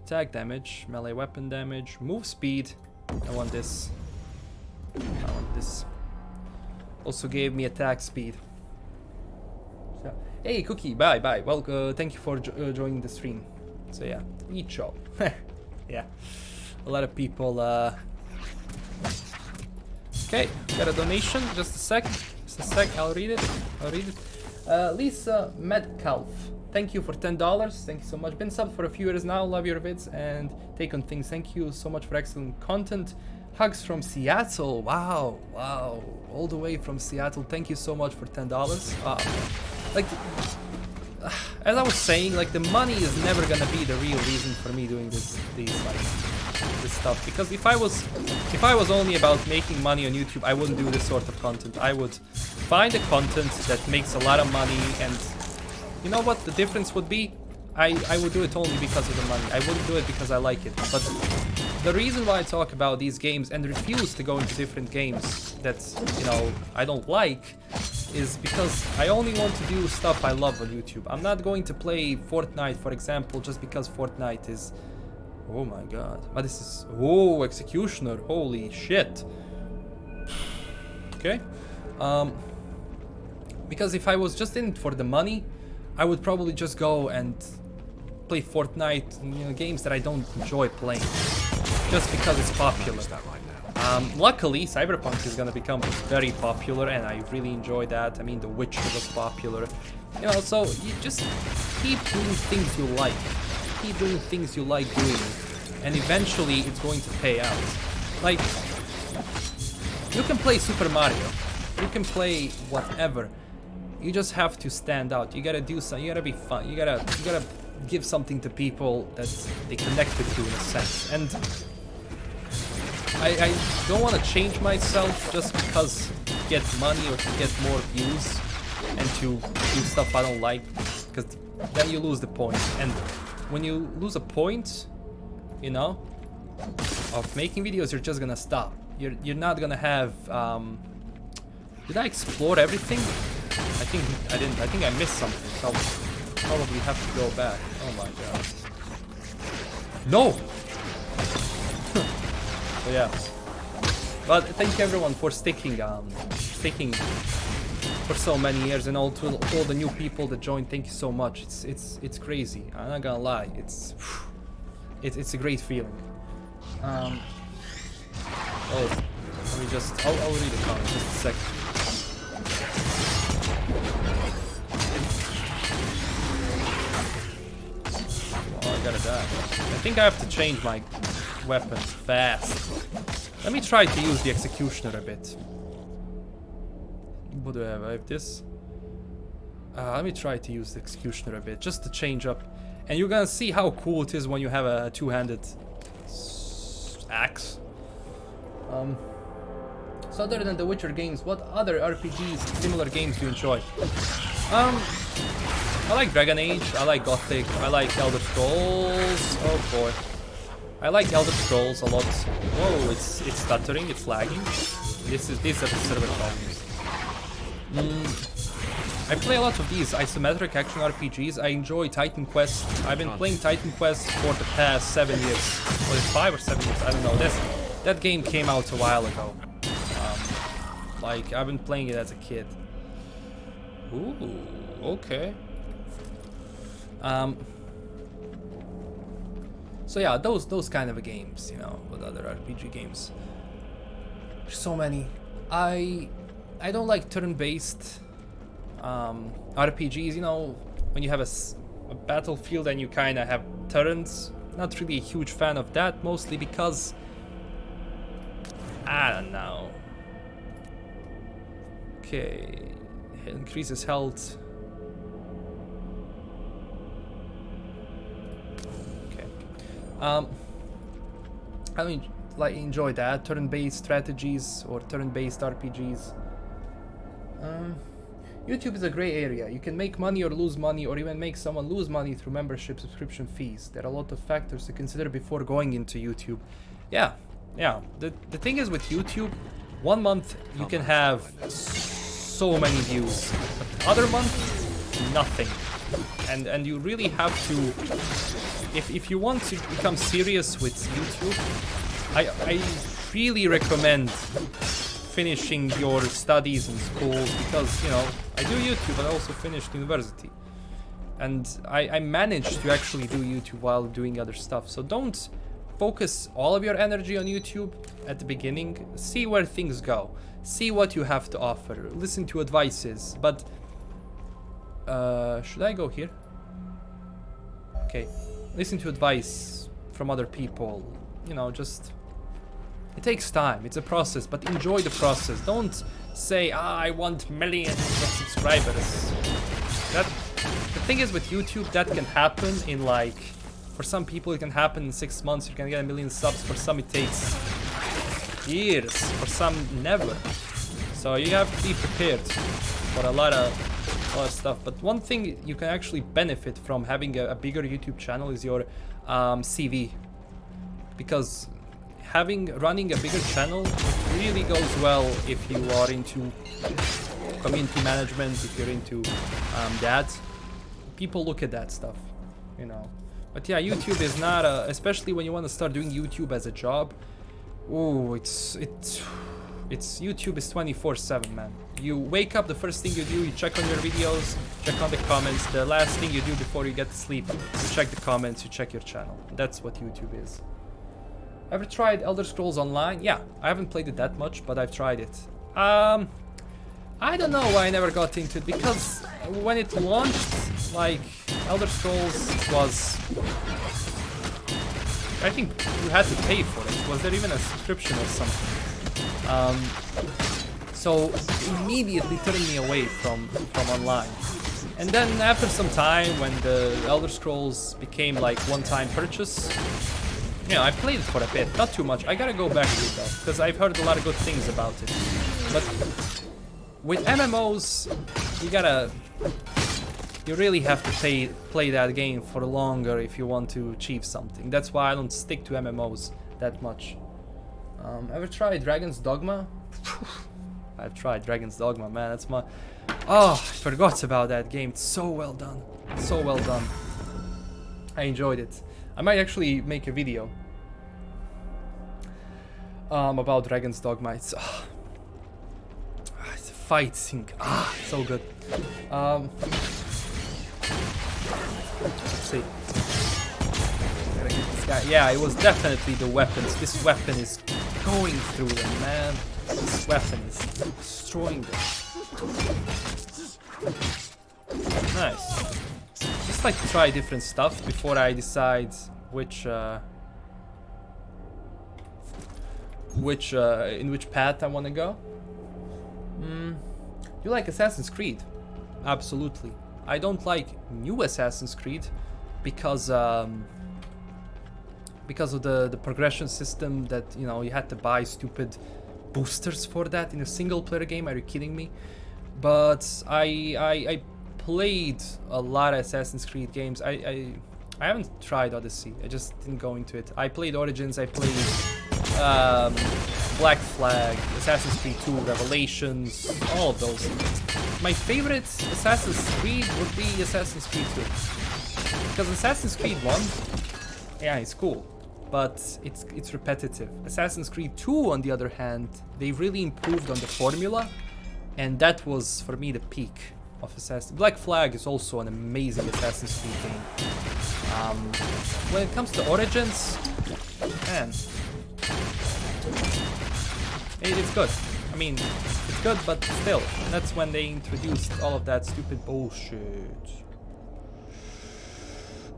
Attack damage, melee weapon damage, move speed. I want this. Also gave me attack speed. So, hey Cookie, bye. Well, thank you for joining the stream. So yeah, Icho. Yeah, a lot of people. Okay, got a donation. Just a sec. I'll read it. Lisa Metcalf. Thank you for $10. Thank you so much. Been subbed for a few years now. Love your vids and take on things. Thank you so much for excellent content. Hugs from Seattle. Wow. All the way from Seattle. Thank you so much for $10. Like, as I was saying, like the money is never gonna be the real reason for me doing this stuff. Because if I was only about making money on YouTube, I wouldn't do this sort of content. I would find a content that makes a lot of money, and you know what the difference would be? I would do it only because of the money. I wouldn't do it because I like it. But the reason why I talk about these games and refuse to go into different games that, you know, I don't like is because I only want to do stuff I love on YouTube. I'm not going to play Fortnite, for example, just because Fortnite is... Oh my god. But this is... Oh, Executioner. Holy shit. Okay. Because if I was just in it for the money, I would probably just go and play Fortnite, you know, games that I don't enjoy playing, just because it's popular. Luckily, Cyberpunk is gonna become very popular, and I really enjoy that. I mean, The Witcher was popular, you know. So you just keep doing things you like, doing, and eventually it's going to pay out. Like, you can play Super Mario, you can play whatever. You just have to stand out. You gotta do something. You gotta be fun. You gotta give something to people that they connected to in a sense. And I don't want to change myself just because to get money or to get more views and to do stuff I don't like. because then you lose the point. And when you lose a point, you know, of making videos, you're just gonna stop. You're not gonna have. Did I explore everything? I think I didn't. I think I missed something. So I'll probably have to go back. Oh my god. No. So yeah. But thank you everyone for sticking for so many years, and all the new people that joined. Thank you so much. It's crazy. I'm not gonna lie. It's a great feeling. Oh, let me just. I'll read the comment just a second. Oh, I gotta die. I think I have to change my weapon fast. Let me try to use the executioner a bit. What do I have? I have this. Let me try to use the executioner a bit, just to change up. And you're gonna see how cool it is when you have a two-handed axe. So other than the Witcher games, what other RPGs, similar games do you enjoy? I like Dragon Age, I like Gothic, I like Elder Scrolls. Oh boy. I like Elder Scrolls a lot. Whoa, it's stuttering, it's lagging. These are the server problems. I play a lot of these isometric action RPGs. I enjoy Titan Quest. I've been playing Titan Quest for the past 7 years. Was it 5 or 7 years? I don't know. That game came out a while ago. Like, I've been playing it as a kid. Ooh, okay. So yeah, those kind of games, you know, with other RPG games. There's so many. I don't like turn-based RPGs, you know, when you have a battlefield and you kind of have turns. Not really a huge fan of that, mostly because I don't know. Okay, it increases health. Okay, I don't like enjoy that turn-based strategies or turn-based RPGs. YouTube is a gray area. You can make money or lose money, or even make someone lose money through membership subscription fees. There are a lot of factors to consider before going into YouTube. Yeah. The thing is with YouTube, 1 month you can have so many views, but the other month, nothing. And you really have to, if you want to become serious with YouTube, I really recommend finishing your studies in school, because, you know, I do YouTube, but I also finished university. And I managed to actually do YouTube while doing other stuff. So don't focus all of your energy on YouTube at the beginning. See where things go. See what you have to offer. Listen to advices. But should I go here? Okay. Listen to advice from other people. You know, just... It takes time, it's a process, but enjoy the process. Don't say, I want millions of subscribers. The thing is with YouTube, that can happen in like, for some people it can happen in 6 months, you can get 1 million subs. For some it takes years, for some never. So you have to be prepared for a lot of stuff. But one thing you can actually benefit from having a bigger YouTube channel is your CV. Because running a bigger channel really goes well if you are into community management, if you're into that. People look at that stuff, you know. But yeah, YouTube is not especially when you want to start doing YouTube as a job. Oh, it's YouTube is 24/7, man. You wake up, the first thing you do, you check on your videos, check on the comments. The last thing you do before you get to sleep, you check the comments, you check your channel. That's what YouTube is. Ever tried Elder Scrolls Online? Yeah, I haven't played it that much, but I've tried it. I don't know why I never got into it, because when it launched, like, Elder Scrolls was... I think you had to pay for it. Was there even a subscription or something? So it immediately turned me away from online. And then after some time, when the Elder Scrolls became like one-time purchase, you know, I played it for a bit, not too much. I gotta go back to it though, because I've heard a lot of good things about it. But with MMOs, you gotta you really have to play that game for longer if you want to achieve something. That's why I don't stick to MMOs that much. Ever tried Dragon's Dogma? I've tried Dragon's Dogma, man. That's my... Oh, I forgot about that game. It's so well done. So well done. I enjoyed it. I might actually make a video about Dragon's Dogma. It's fighting. So good. Let's see. Gotta get this guy. Yeah, it was definitely the weapons. This weapon is going through them, man. This weapon is destroying them. Nice. Just like to try different stuff before I decide which in which path I want to go. You like Assassin's Creed? Absolutely. I don't like new Assassin's Creed because of the progression system that, you know, you had to buy stupid boosters for that in a single player game. Are you kidding me? But I played a lot of Assassin's Creed games. I haven't tried Odyssey. I just didn't go into it. I played Origins. I played Black Flag, Assassin's Creed 2, Revelations, all of those. My favorite Assassin's Creed would be Assassin's Creed 2. Because Assassin's Creed 1, yeah, it's cool, but it's repetitive. Assassin's Creed 2, on the other hand, they really improved on the formula, and that was, for me, the peak of Assassin's. Black Flag is also an amazing Assassin's Creed game. When it comes to Origins, man, it's good. I mean, it's good, but still, that's when they introduced all of that stupid bullshit.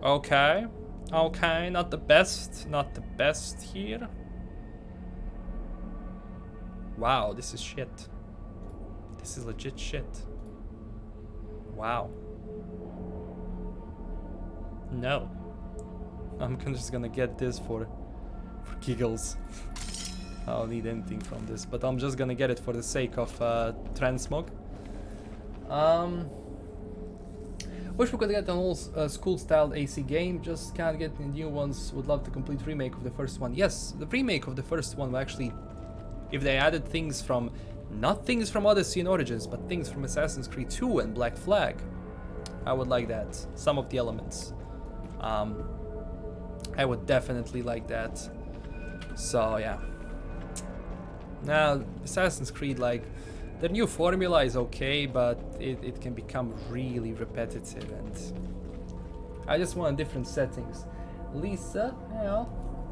Okay, okay, not the best here. Wow, this is shit. This is legit shit. Wow. No. I'm just gonna get this for giggles. I don't need anything from this, but I'm just gonna get it for the sake of transmog. Wish we could get an old school-styled AC game, just can't get any new ones. Would love the complete remake of the first one. Yes, the remake of the first one will actually, if they added things from, not things from Odyssey and Origins, but things from Assassin's Creed 2 and Black Flag, I would like that. Some of the elements. I would definitely like that. So yeah. Now, Assassin's Creed, like, their new formula is okay, but it can become really repetitive, and I just want different settings. Lisa, yeah,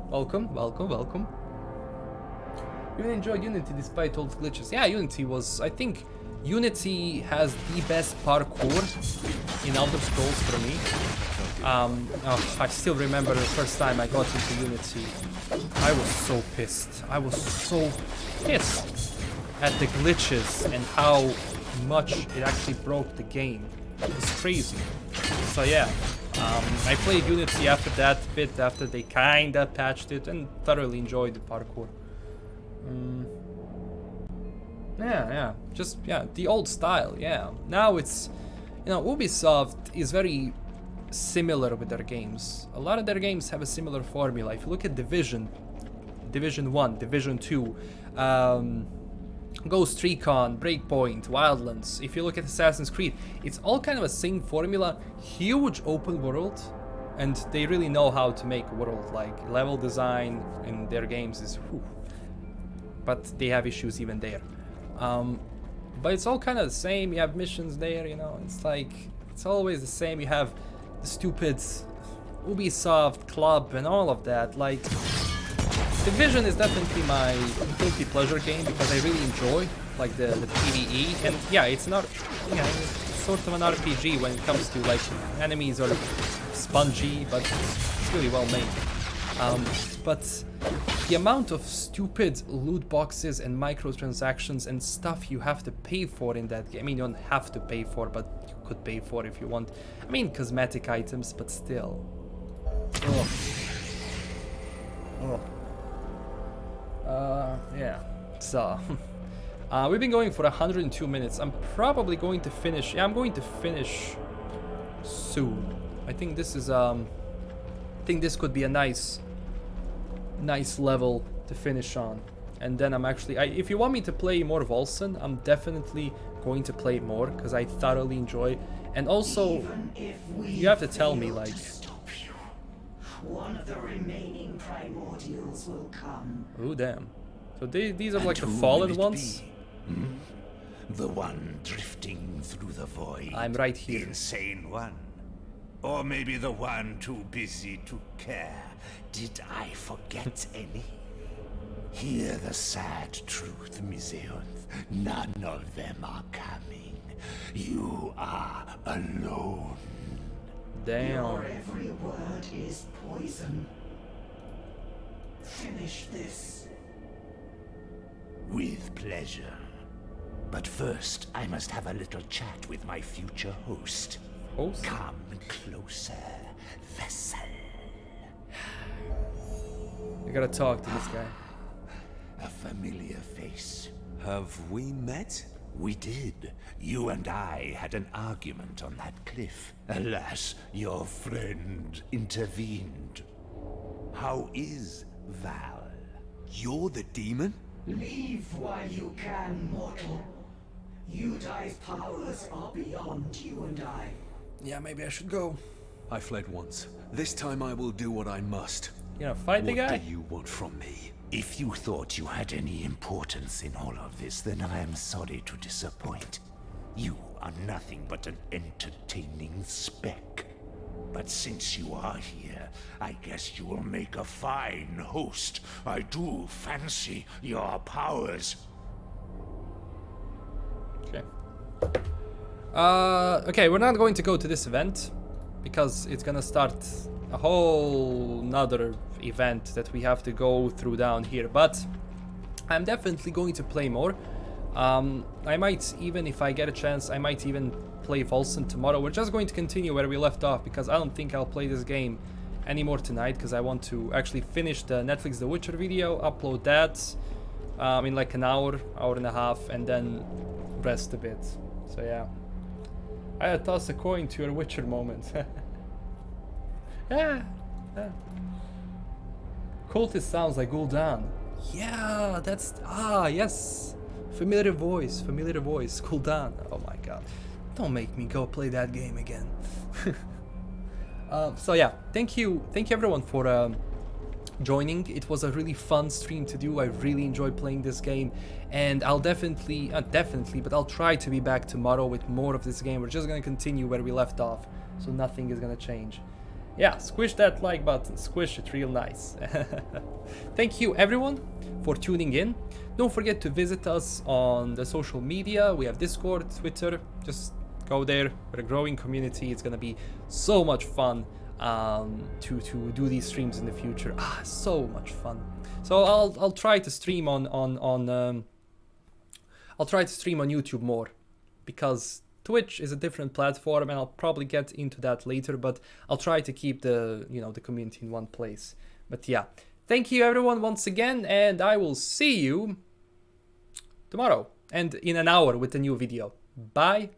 welcome, welcome, welcome. You really enjoyed Unity despite all the glitches. Yeah, Unity was, I think, Unity has the best parkour in Elder Scrolls for me. I still remember the first time I got into Unity. I was so pissed. I was so pissed at the glitches and how much it actually broke the game. It was crazy. So yeah, I played Unity after that bit, after they kinda patched it, and thoroughly enjoyed the parkour. Yeah, just, yeah, the old style, yeah. Now it's, you know, Ubisoft is very similar with their games. A lot of their games have a similar formula. If you look at Division 1, Division 2, Ghost Recon, Breakpoint, Wildlands, if you look at Assassin's Creed, it's all kind of a same formula, huge open world, and they really know how to make a world. Like, level design in their games is whew, but they have issues even there. But it's all kind of the same. You have missions there, you know, it's like, it's always the same. You have the stupid Ubisoft club and all of that. Like, Division is definitely my guilty pleasure game because I really enjoy, like, the PvE, and yeah, it's not, you know, it's sort of an RPG when it comes to, like, enemies are spongy, but it's really well made. But the amount of stupid loot boxes and microtransactions and stuff you have to pay for in that game, I mean, you don't have to pay for, but you could pay for if you want. I mean, cosmetic items, but still. Ugh. Ugh. Yeah, so we've been going for 102 minutes. I'm probably going to finish, yeah, I'm going to finish soon. I think this is I think this could be a nice level to finish on. And then I'm actually, if you want me to play more Wolcen, I'm definitely going to play more because I thoroughly enjoy. And also, you have to tell me, like, one of the remaining primordials will come. oh damn. So these are like the And who fallen will it ones. be? Hmm? The one drifting through the void. I'm right The here. insane one. Or maybe the one too busy to care. Did I forget any? Hear the sad truth, Miseonth. None of them are coming. You are alone. Damn. Your every word is poison. Finish this. With pleasure. But first, I must have a little chat with my future host. Host? Come closer, vessel. I gotta talk to this guy. A familiar face. Have we met? We did. You and I had an argument on that cliff. Alas, your friend intervened. How is Val? You're the demon? Leave while you can, mortal. Yudai's powers are beyond you and I. Yeah, maybe I should go. I fled once. This time I will do what I must. You know, fight the What guy? do you want from me? If you thought you had any importance in all of this, then I am sorry to disappoint. You are nothing but an entertaining speck. But since you are here, I guess you will make a fine host. I do fancy your powers. Okay. Okay, we're not going to go to this event because it's gonna start a whole nother event that we have to go through down here, but I'm definitely going to play more. I might even, if I get a chance, I might even play Wolcen tomorrow. We're just going to continue where we left off because I don't think I'll play this game anymore tonight because I want to actually finish the Netflix The Witcher video, upload that in like an hour and a half, and then rest a bit. So yeah, I toss a coin to your Witcher moment. Yeah. Cultist sounds like Gul'dan. Yeah, that's yes. Familiar voice, Gul'dan. Oh my god. Don't make me go play that game again. So yeah, thank you everyone for joining. It was a really fun stream to do. I really enjoyed playing this game, and I'll definitely, but I'll try to be back tomorrow with more of this game. We're just gonna continue where we left off, so nothing is gonna change. Yeah, squish that like button, squish it real nice. Thank you everyone for tuning in. Don't forget to visit us on the social media. We have Discord, Twitter. Just go there. We're a growing community. It's gonna be so much fun to do these streams in the future. So much fun. So I'll try to stream on I'll try to stream on YouTube more because Twitch is a different platform, and I'll probably get into that later, but I'll try to keep the the community in one place. But yeah, thank you everyone once again, and I will see you tomorrow and in an hour with a new video. Bye.